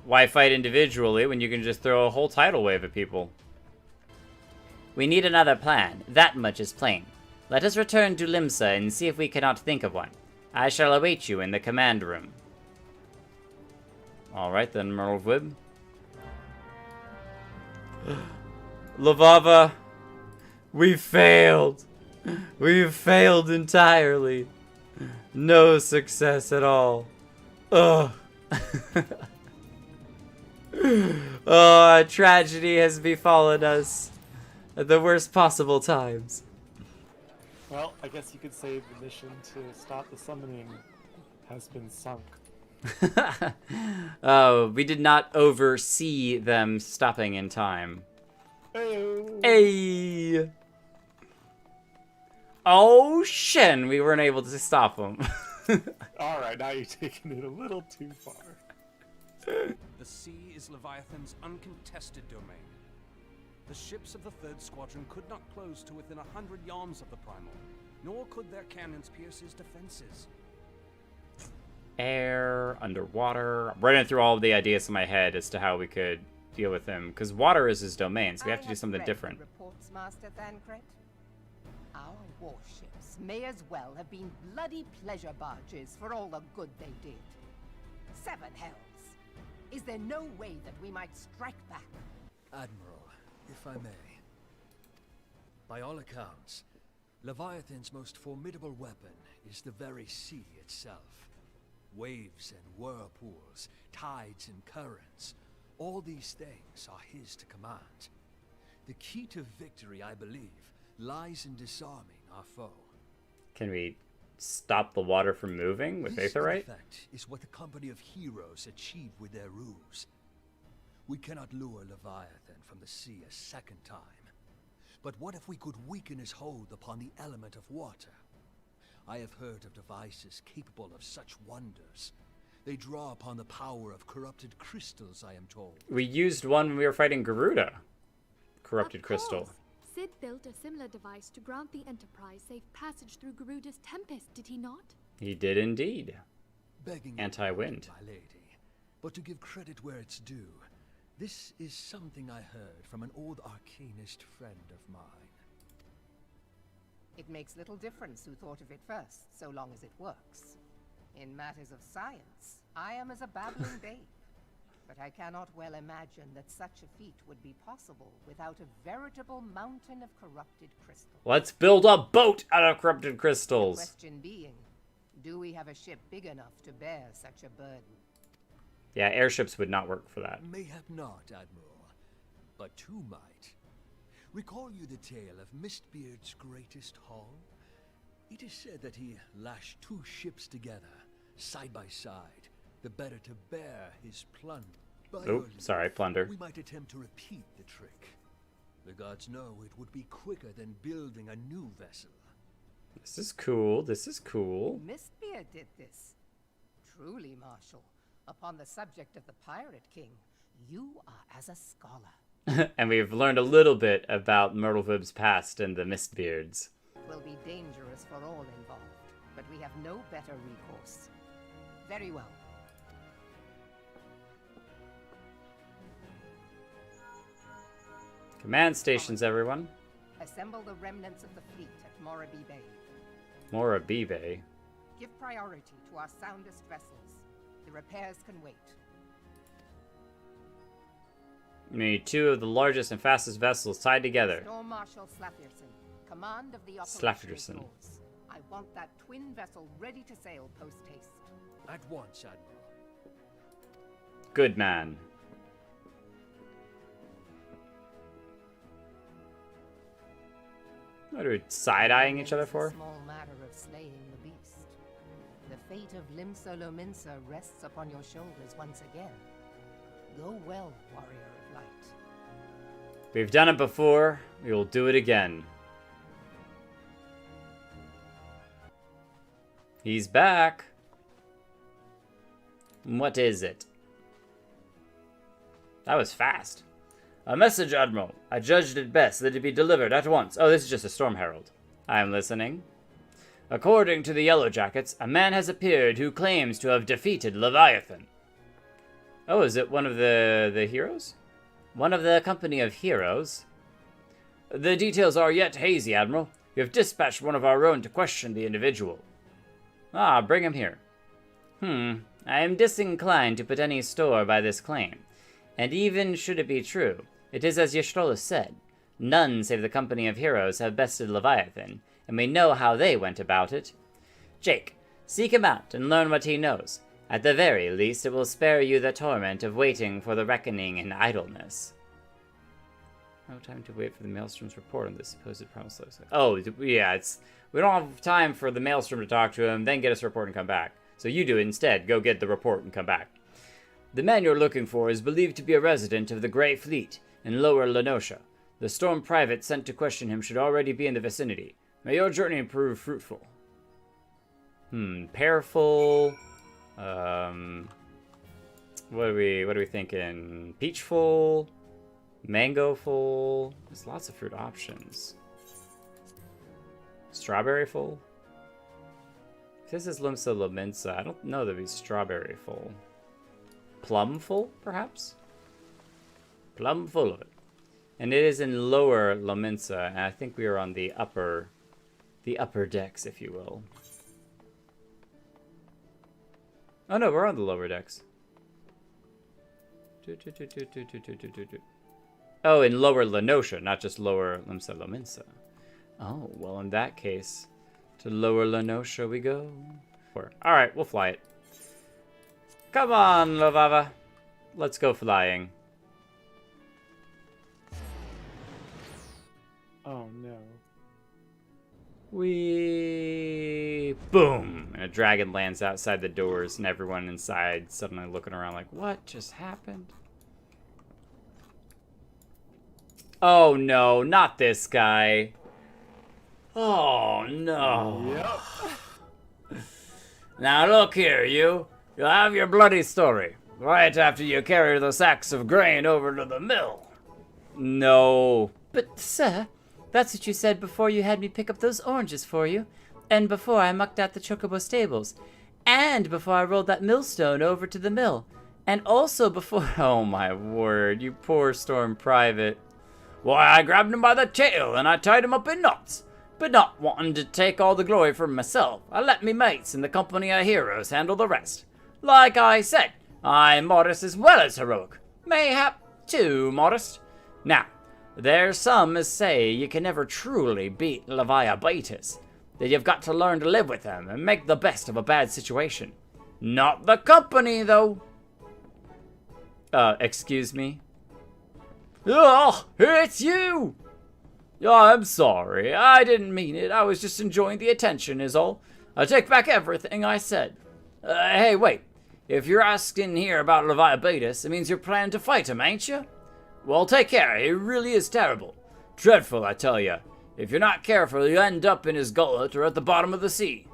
Why fight individually when you can just throw a whole tidal wave at people? We need another plan. That much is plain. Let us return to Limsa and see if we cannot think of one. I shall await you in the command room. Alright then, Merlwib. Lavava, we failed. We failed entirely. No success at all. Ugh. Oh, a tragedy has befallen us at the worst possible times. Well, I guess you could say the mission to stop the summoning has been sunk. Oh, we did not oversee them stopping in time. Hey-o. Hey! Oh, shin! We weren't able to stop them. Alright, now you're taking it a little too far. The sea is Leviathan's uncontested domain. The ships of the 3rd Squadron could not close to within 100 yards of the primal, nor could their cannons pierce his defenses. Air, underwater. I'm running through all of the ideas in my head as to how we could deal with him, because water is his domain, so we have to do something different. Reports, Master Thancred. Our warships may as well have been bloody pleasure barges for all the good they did. 7 hells. Is there no way that we might strike back? Admiral, if I may. By all accounts, Leviathan's most formidable weapon is the very sea itself. Waves and whirlpools, tides and currents, all these things are his to command. The key to victory, I believe, lies in disarming our foe. Can we stop the water from moving with This, in Aetherite? effect, is what the company of heroes achieved with their ruse. We cannot lure Leviathan from the sea a second time. But what if we could weaken his hold upon the element of water? I have heard of devices capable of such wonders. They draw upon the power of corrupted crystals, I am told. We used one when we were fighting Garuda. Corrupted crystal. Sid built a similar device to grant the Enterprise safe passage through Garuda's Tempest, did he not? He did indeed. Begging Anti-wind. my lady, but to give credit where it's due, this is something I heard from an old arcanist friend of mine. It makes little difference who thought of it first, so long as it works. In matters of science, I am as a babbling babe. But I cannot well imagine that such a feat would be possible without a veritable mountain of corrupted crystals. Let's build a boat out of corrupted The crystals. question being, do we have a ship big enough to bear such a burden? Yeah, airships would not work for that. Mayhap not, Admiral, but two might. Recall you the tale of Mistbeard's greatest haul? It is said that he lashed two ships together, side by side, the better to bear his plunder. Oh, sorry, plunder. We might attempt to repeat the trick. The gods know it would be quicker than building a new vessel. This is cool. This is cool. Mistbeard did this. Truly, Marshal, upon the subject of the Pirate King, you are as a scholar. And we've learned a little bit about Myrtlevib's past and the Mistbeards. It will be dangerous for all involved, but we have no better recourse. Very well. Command stations, everyone. Assemble the remnants of the fleet at Morabi Bay. Morabibe. Give priority to our soundest vessels. The repairs can wait. We need two of the largest and fastest vessels tied together. Storm Marshal Slafferson, command of the Slafferson. operations. I want that twin vessel ready to sail post-haste. At once, Admiral. Good man. What are we side-eyeing each other for? It's a small matter of slaying the beast. The fate of Limsa Lominsa rests upon your shoulders once again. Go well, warrior of light. We've done it before. We will do it again. He's back. What is it? That was fast. A message, Admiral. I judged it best that it be delivered at once. Oh, this is just a Storm Herald. I am listening. According to the Yellow Jackets, a man has appeared who claims to have defeated Leviathan. Oh, is it one of the heroes? One of the company of heroes? The details are yet hazy, Admiral. We have dispatched one of our own to question the individual. Ah, bring him here. I am disinclined to put any store by this claim. And even should it be true, it is as Y'shtola said. None save the company of heroes have bested Leviathan, and we know how they went about it. Jake, seek him out and learn what he knows. At the very least, it will spare you the torment of waiting for the reckoning in idleness. No time to wait for the Maelstrom's report on this supposed primal slave. Oh, yeah, we don't have time for the Maelstrom to talk to him, then get us a report and come back. So you do it instead. Go get the report and come back. The man you're looking for is believed to be a resident of the Grey Fleet in Lower Lenosha. The Storm Private sent to question him should already be in the vicinity. May your journey prove fruitful. Pearful. What are we thinking? Peachful, Mangoful. There's lots of fruit options. Strawberryful. This is Limsa Lominsa. I don't know that it'd be strawberryful. Plumful, perhaps? Plumful of it. And it is in Lower Lominsa, and I think we are on the upper decks, if you will. Oh no, we're on the lower decks. Oh, in Lower Lenosha, not just Lower Limsa Lominsa. Oh, well in that case, to Lower Lenosha we go. Alright, we'll fly it. Come on, Lovava. Let's go flying. Boom! And a dragon lands outside the doors, and everyone inside suddenly looking around like, what just happened? Oh no, not this guy. Oh no. Yep. Now look here, you. You'll have your bloody story right after you carry the sacks of grain over to the mill. No. But, sir, that's what you said before you had me pick up those oranges for you, and before I mucked out the chocobo stables, and before I rolled that millstone over to the mill, and also before... Oh my word, you poor Storm Private. Why, I grabbed him by the tail and I tied him up in knots. But not wanting to take all the glory for myself, I let me mates in the company of heroes handle the rest. Like I said, I'm modest as well as heroic. Mayhap too modest. Now, there's some as say you can never truly beat Leviathan, that you've got to learn to live with them and make the best of a bad situation. Not the company, though. Excuse me? Oh, it's you! I'm sorry, I didn't mean it. I was just enjoying the attention is all. I take back everything I said. Hey, wait. If you're asking here about Leviathan, it means you're planning to fight him, ain't you? Well, take care. He really is terrible. Dreadful, I tell you. If you're not careful, you end up in his gullet or at the bottom of the sea.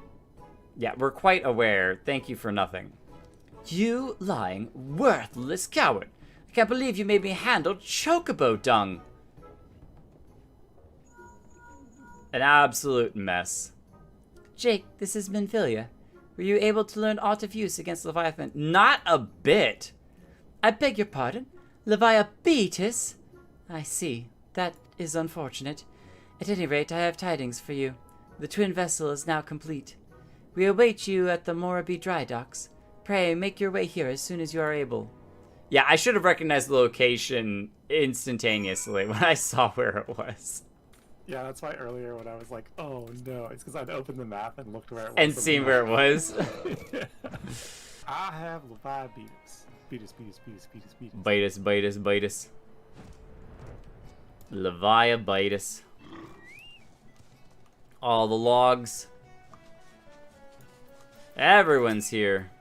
Yeah, we're quite aware. Thank you for nothing. You lying, worthless coward. I can't believe you made me handle chocobo dung. An absolute mess. Jake, this is Minfilia. Were you able to learn aught of use against Leviathan? Not a bit. I beg your pardon? Leviathan? I see. That is unfortunate. At any rate, I have tidings for you. The twin vessel is now complete. We await you at the Moraby dry docks. Pray, make your way here as soon as you are able. Yeah, I should have recognized the location instantaneously when I saw where it was. Yeah, that's why earlier when I was like, oh no, it's because I'd opened the map and looked where it was. And seen where it was. Yeah. I have Levi Beatus. Beatus. Beatus. Leviathan. All the logs. Everyone's here.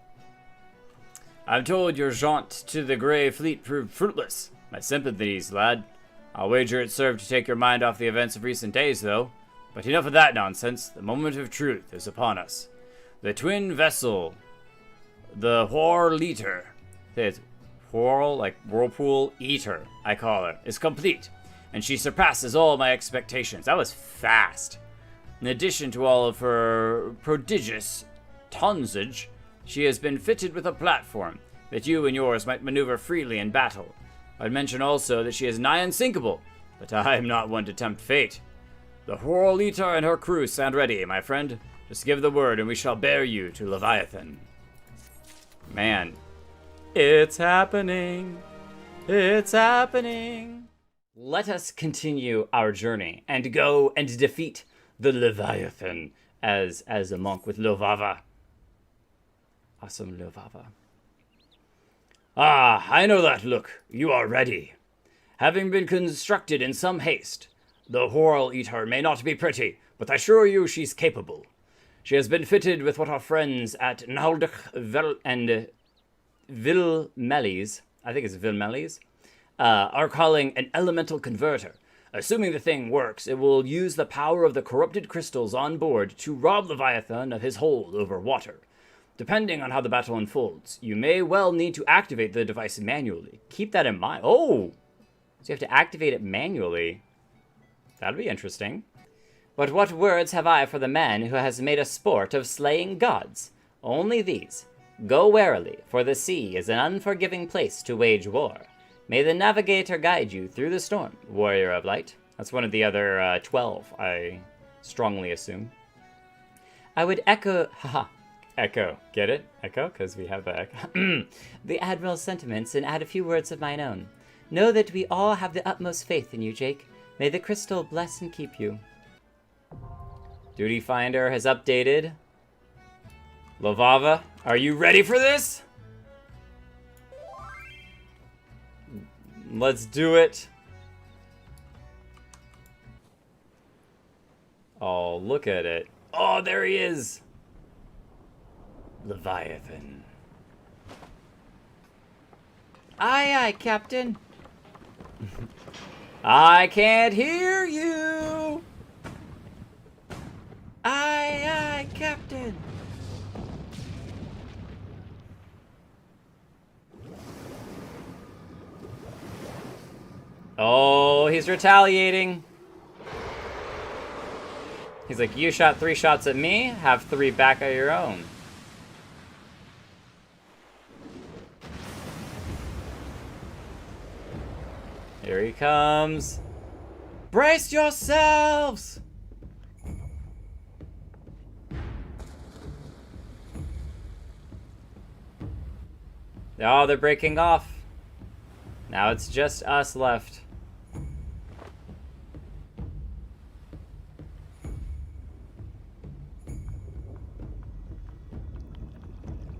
I'm told your jaunt to the Grey Fleet proved fruitless. My sympathies, lad. I'll wager it served to take your mind off the events of recent days, though. But enough of that nonsense. The moment of truth is upon us. The twin vessel, the Whirl-Eater, it's Whirl, like Whirlpool Eater, I call her, is complete, and she surpasses all my expectations. That was fast. In addition to all of her prodigious tonnage, she has been fitted with a platform that you and yours might maneuver freely in battle. I'd mention also that she is nigh unsinkable, but I am not one to tempt fate. The Whirl-Eater and her crew stand ready, my friend. Just give the word and we shall bear you to Leviathan. Man, it's happening. It's happening. Let us continue our journey and go and defeat the Leviathan as a monk with Lovava. Awesome Lovava. Ah, I know that look. You are ready. Having been constructed in some haste, the Whirl-Eater may not be pretty, but I assure you she's capable. She has been fitted with what our friends at Naldach and Vilmelis, I think it's Vilmelis, are calling an elemental converter. Assuming the thing works, it will use the power of the corrupted crystals on board to rob Leviathan of his hold over water. Depending on how the battle unfolds, you may well need to activate the device manually. Keep that in mind. Oh! So you have to activate it manually. That'll be interesting. But what words have I for the man who has made a sport of slaying gods? Only these. Go warily, for the sea is an unforgiving place to wage war. May the navigator guide you through the storm, warrior of light. That's one of the other 12, I strongly assume. I would echo... Haha. Echo. Get it? Echo? Because we have the echo. The Admiral's sentiments and add a few words of mine own. Know that we all have the utmost faith in you, Jake. May the crystal bless and keep you. Duty Finder has updated. Lovava, are you ready for this? Let's do it. Oh, look at it. Oh, there he is! Leviathan. Aye, aye, Captain. I can't hear you! Aye, aye, Captain. Oh, he's retaliating. He's like, you shot 3 shots at me, have 3 back of your own. Here he comes. Brace yourselves! Oh, they're breaking off. Now it's just us left.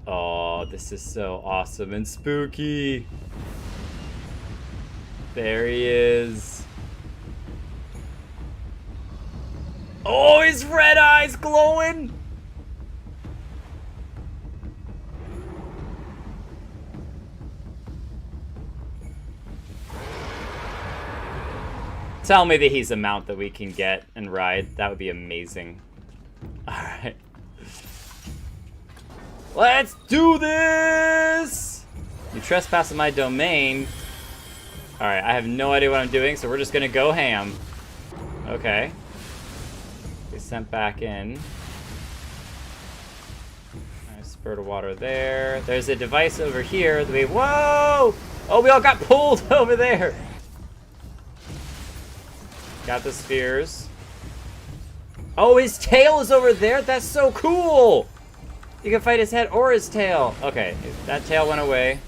Oh, this is so awesome and spooky. There he is. Oh, his red eyes glowing! Tell me that he's a mount that we can get and ride. That would be amazing. Alright. Let's do this! You trespass in my domain. Alright, I have no idea what I'm doing, so we're just gonna go ham. Okay. Get sent back in. Nice spurt of water there. There's a device over here that we... Whoa! Oh, we all got pulled over there! Got the spheres. Oh, his tail is over there? That's so cool! You can fight his head or his tail. Okay, that tail went away.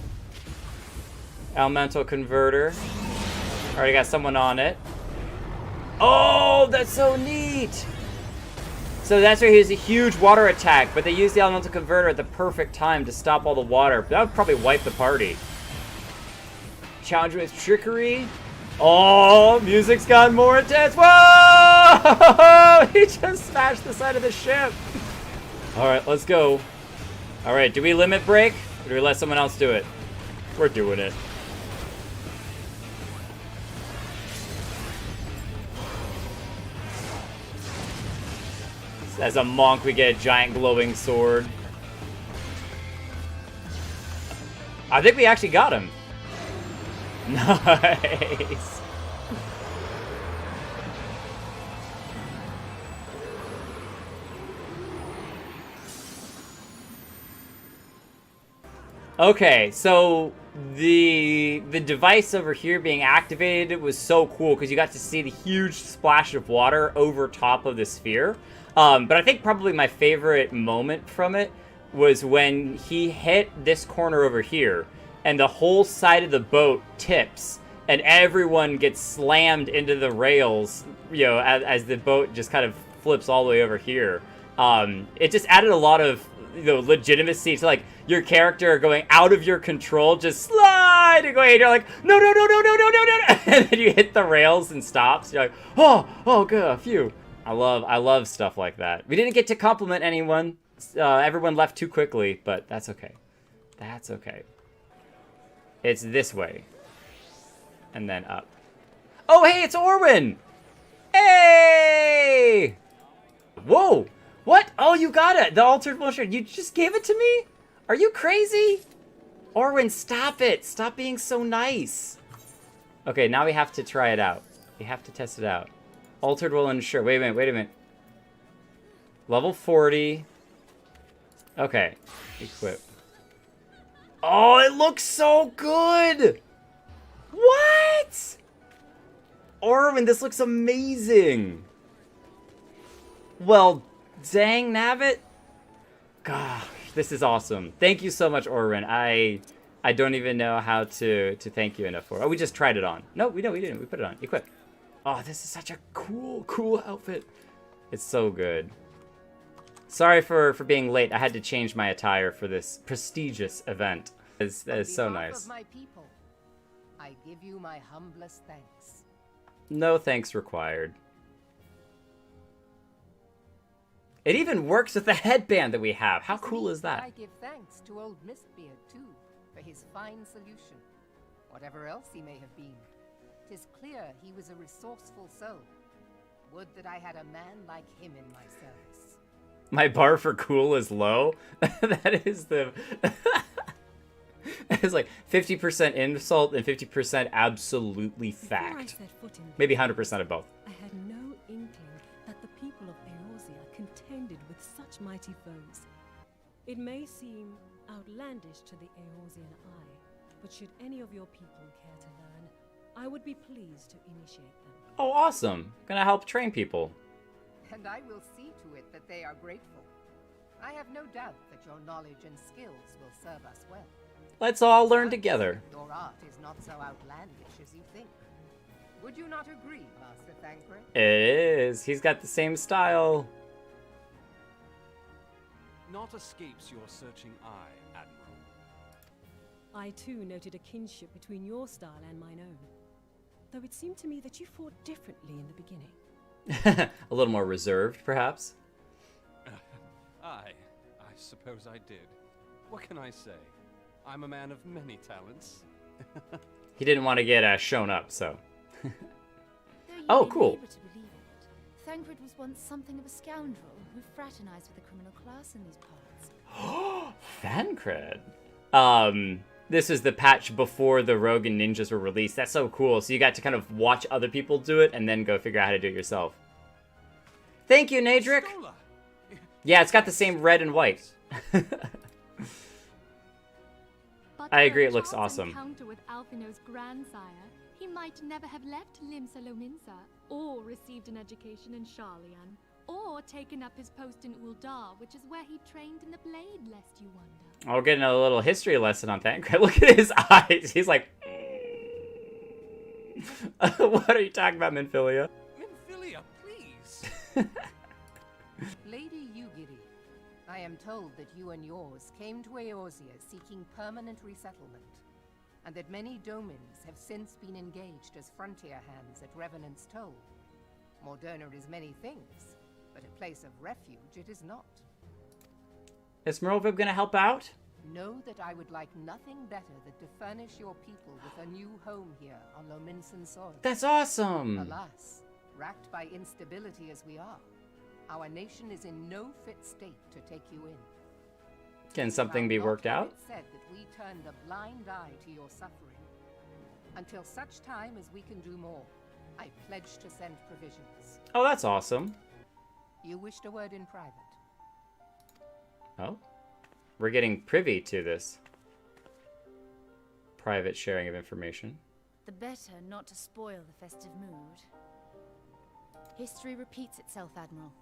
Elemental converter. Already got someone on it. Oh, that's so neat! So that's where he has a huge water attack, but they use the elemental converter at the perfect time to stop all the water. That would probably wipe the party. Challenge with trickery. Oh, music's gotten more intense. Whoa! He just smashed the side of the ship. Alright, let's go. Alright, do we limit break? Or do we let someone else do it? We're doing it. As a monk, we get a giant glowing sword. I think we actually got him. Nice. Okay, so the device over here being activated was so cool because you got to see the huge splash of water over top of the sphere. But I think probably my favorite moment from it was when he hit this corner over here and the whole side of the boat tips and everyone gets slammed into the rails, you know, as the boat just kind of flips all the way over here. It just added a lot of, you know, legitimacy to like your character going out of your control, just sliding away, and you're like, no, no, no, no, no, no, no, no, and then you hit the rails and stops. You're like, oh, good, phew. I love stuff like that. We didn't get to compliment anyone. Everyone left too quickly, but that's okay. That's okay. It's this way. And then up. Oh, hey, it's Orwin! Hey! Whoa! What? Oh, you got it! The altered motion. You just gave it to me? Are you crazy? Orwin, stop it! Stop being so nice. Okay, now we have to try it out. We have to test it out. Altered will ensure. Wait a minute. Level 40. Okay. Equip. Oh, it looks so good! What? Orwin, this looks amazing. Well, dang nabbit. Gosh, this is awesome. Thank you so much, Orwin. I don't even know how to thank you enough for it. Oh, we just tried it on. No, we didn't. We put it on. Equip. Oh, this is such a cool outfit. It's so good. Sorry for being late. I had to change my attire for this prestigious event. That is so nice. Of my people, I give you my humblest thanks. No thanks required. It even works with the headband that we have. How cool is that? I give thanks to old Mistbeard, too, for his fine solution. Whatever else he may have been, 'tis clear he was a resourceful soul. Would that I had a man like him in my service. My bar for cool is low. That is the... It's like 50% insult and 50% absolutely fact. Maybe 100% of both. I had no inkling that the people of Eorzea contended with such mighty foes. It may seem outlandish to the Eorzean eye, but should any of your people care to learn, I would be pleased to initiate them. Oh, awesome. Gonna help train people. And I will see to it that they are grateful. I have no doubt that your knowledge and skills will serve us well. Let's all learn together. Your art is not so outlandish as you think. Would you not agree, Master Thancred? It is. He's got the same style. Naught escapes your searching eye, Admiral. I too noted a kinship between your style and mine own. Though it seemed to me that you fought differently in the beginning. A little more reserved, perhaps. I suppose I did. What can I say? I'm a man of many talents. He didn't want to get shown up, so. Oh, cool. To believe it, Thancred was once something of a scoundrel who fraternized with the criminal class in these parts. Thancred. This is the patch before the Rogue and Ninjas were released. That's so cool. So you got to kind of watch other people do it and then go figure out how to do it yourself. Thank you, Nadric. Yeah, it's got the same red and white. I agree, it looks awesome. Encounter with Alphino's grandsire, he might never have left Limsa Lominsa, or received an education in Sharlayan, or taken up his post in Uldar, which is where he trained in the blade, lest you wonder. I'll get a little history lesson on Thancred. Look at his eyes. He's like, what are you talking about, Minfilia? Minfilia, please. Lady Yugiri, I am told that you and yours came to Eorzea seeking permanent resettlement, and that many Domans have since been engaged as frontier hands at Revenant's toll. Moderna is many things, but a place of refuge it is not. Is Merlvib gonna help out? Know that I would like nothing better than to furnish your people with a new home here on Lominsan soil. That's awesome! Alas, racked by instability as we are, our nation is in no fit state to take you in. Can something be worked out? It said that we turned a blind eye to your suffering. Until such time as we can do more, I pledge to send provisions. Oh, that's awesome. You wished a word in private. Oh? We're getting privy to this. Private sharing of information. The better not to spoil the festive mood. History repeats itself, Admiral.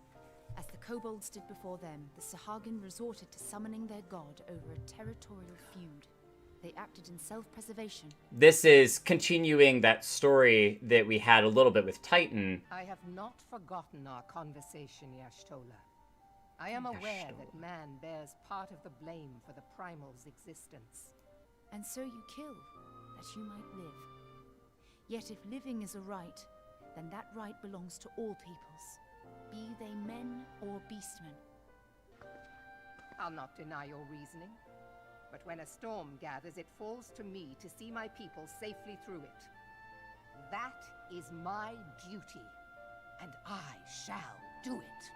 As the kobolds did before them, the Sahagin resorted to summoning their god over a territorial feud. They acted in self-preservation. This is continuing that story that we had a little bit with Titan. I have not forgotten our conversation, Y'shtola. I am aware that man bears part of the blame for the primal's existence. And so you kill, that you might live. Yet if living is a right, then that right belongs to all peoples, be they men or beastmen. I'll not deny your reasoning, but when a storm gathers, it falls to me to see my people safely through it. That is my duty, and I shall do it.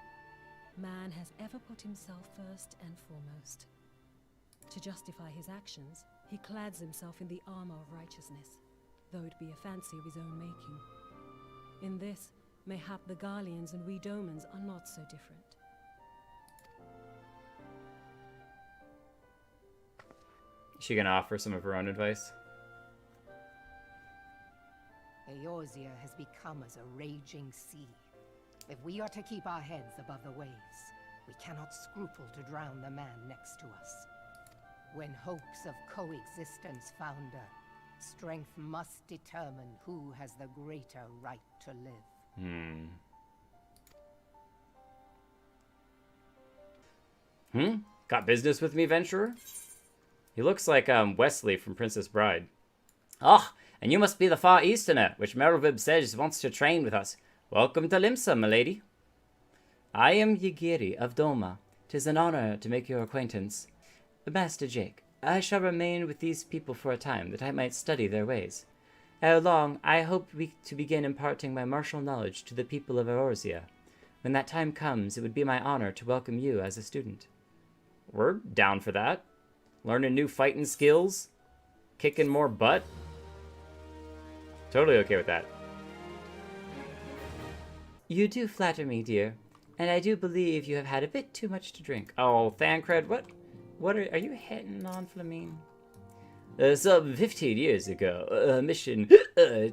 Man has ever put himself first and foremost. To justify his actions, he clads himself in the armor of righteousness, though it be a fancy of his own making. In this, mayhap the Garleans and we Domans are not so different. Is she gonna offer some of her own advice? Eorzea has become as a raging sea. If we are to keep our heads above the waves, we cannot scruple to drown the man next to us. When hopes of coexistence founder, strength must determine who has the greater right to live. Got business with me, venturer? He looks like Wesley from Princess Bride. Ah, and you must be the Far Easterner, which Merlvib says wants to train with us. Welcome to Limsa, my lady. I am Yugiri of Doma. 'Tis an honor to make your acquaintance. Master Jake, I shall remain with these people for a time, that I might study their ways. Ere long, I hope to begin imparting my martial knowledge to the people of Eorzea. When that time comes, it would be my honor to welcome you as a student. We're down for that. Learning new fighting skills, kicking more butt. Totally okay with that. You do flatter me, dear, and I do believe you have had a bit too much to drink. Oh, Thancred, what are you hitting on, Flamine? Some 15 years ago, a mission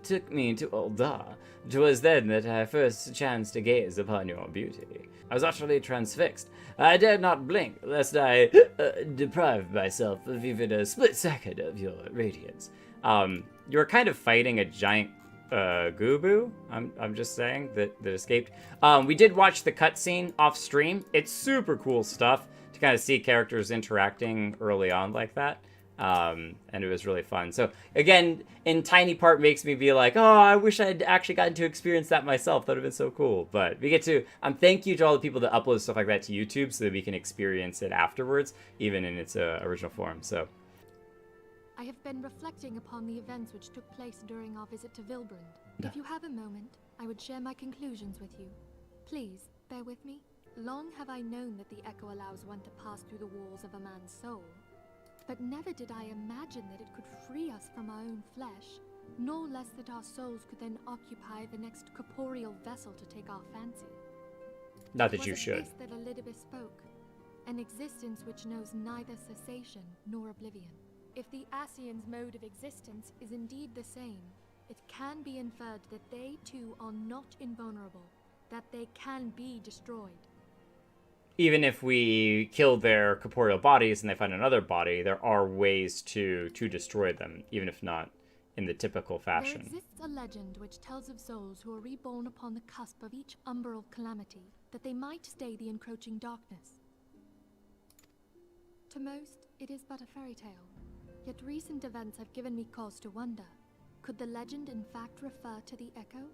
took me to Ul'dah. 'Twas then that I first chanced to gaze upon your beauty. I was utterly transfixed. I dared not blink, lest I deprive myself of even a split second of your radiance. You were kind of fighting a giant Gubu. I'm just saying that escaped. We did watch the cutscene off stream. It's super cool stuff to kind of see characters interacting early on like that. And it was really fun. So again, in tiny part makes me be like, oh, I wish I'd actually gotten to experience that myself. That would have been so cool. But we get to, thank you to all the people that upload stuff like that to YouTube so that we can experience it afterwards, even in its original form. So I have been reflecting upon the events which took place during our visit to Vilbrand. If you have a moment, I would share my conclusions with you. Please, bear with me. Long have I known that the Echo allows one to pass through the walls of a man's soul. But never did I imagine that it could free us from our own flesh, nor less that our souls could then occupy the next corporeal vessel to take our fancy. Not that you should. It was of this that Elidibus spoke, an existence which knows neither cessation nor oblivion. If the Ascians' mode of existence is indeed the same, it can be inferred that they too are not invulnerable, that they can be destroyed. Even if we kill their corporeal bodies and they find another body, there are ways to destroy them, even if not in the typical fashion. There exists a legend which tells of souls who are reborn upon the cusp of each umbral calamity, that they might stay the encroaching darkness. To most, it is but a fairy tale, yet recent events have given me cause to wonder. Could the legend in fact refer to the Echo?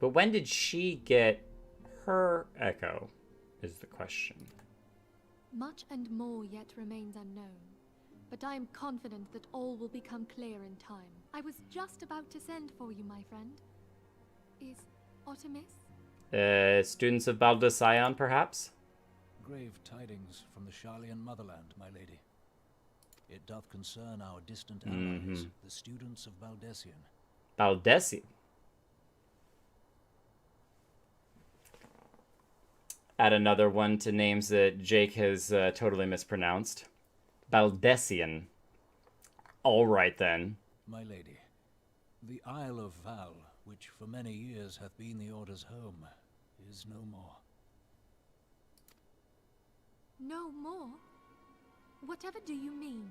But when did she get her Echo? Is the question. Much and more yet remains unknown, but I am confident that all will become clear in time. I was just about to send for you, my friend. Is Artemis? Students of Baldecion, perhaps? Grave tidings from the Sharlayan motherland, my lady. It doth concern our distant allies, the students of Baldecion. Baldecion? Add another one to names that Jake has totally mispronounced. Baldecion. All right, then. My lady, the Isle of Val, which for many years hath been the Order's home, is no more. No more? Whatever do you mean?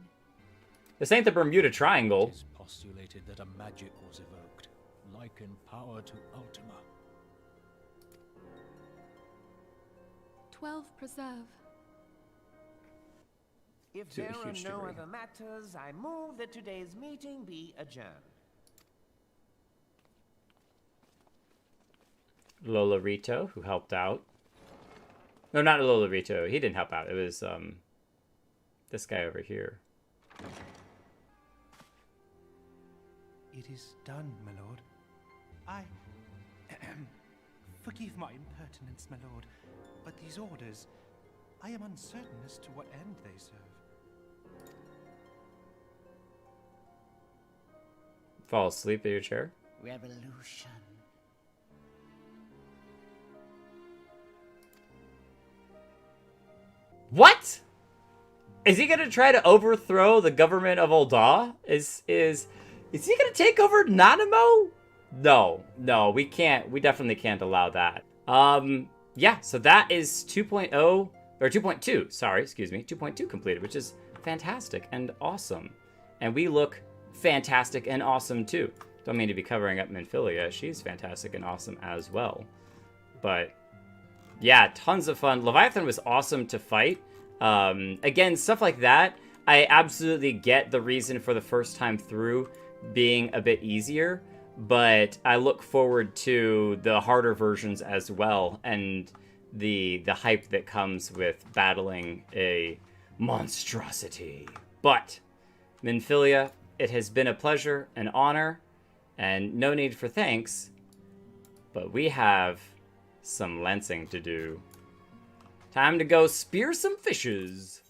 This ain't the Bermuda Triangle. It is postulated that a magic was evoked, like in power to Ultima. 12 preserve. If there are no other matters, I move that today's meeting be adjourned. Lola Rito, who helped out. No, not Lola Rito. He didn't help out. It was this guy over here. It is done, my lord. I forgive my impertinence, my lord, but these orders, I am uncertain as to what end they serve. Fall asleep at your chair? Revolution. What? Is he gonna try to overthrow the government of Ul'dah? Is he gonna take over Nanamo? No, we can't. We definitely can't allow that. Yeah, so that is 2.0, or 2.2, sorry, excuse me, 2.2 completed, which is fantastic and awesome. And we look fantastic and awesome too. Don't mean to be covering up Minfilia. She's fantastic and awesome as well. But yeah, tons of fun. Leviathan was awesome to fight. Again, stuff like that, I absolutely get the reason for the first time through being a bit easier, but I look forward to the harder versions as well. And the hype that comes with battling a monstrosity. But, Minfilia, it has been a pleasure, an honor, and no need for thanks, but we have some lancing to do. Time to go spear some fishes.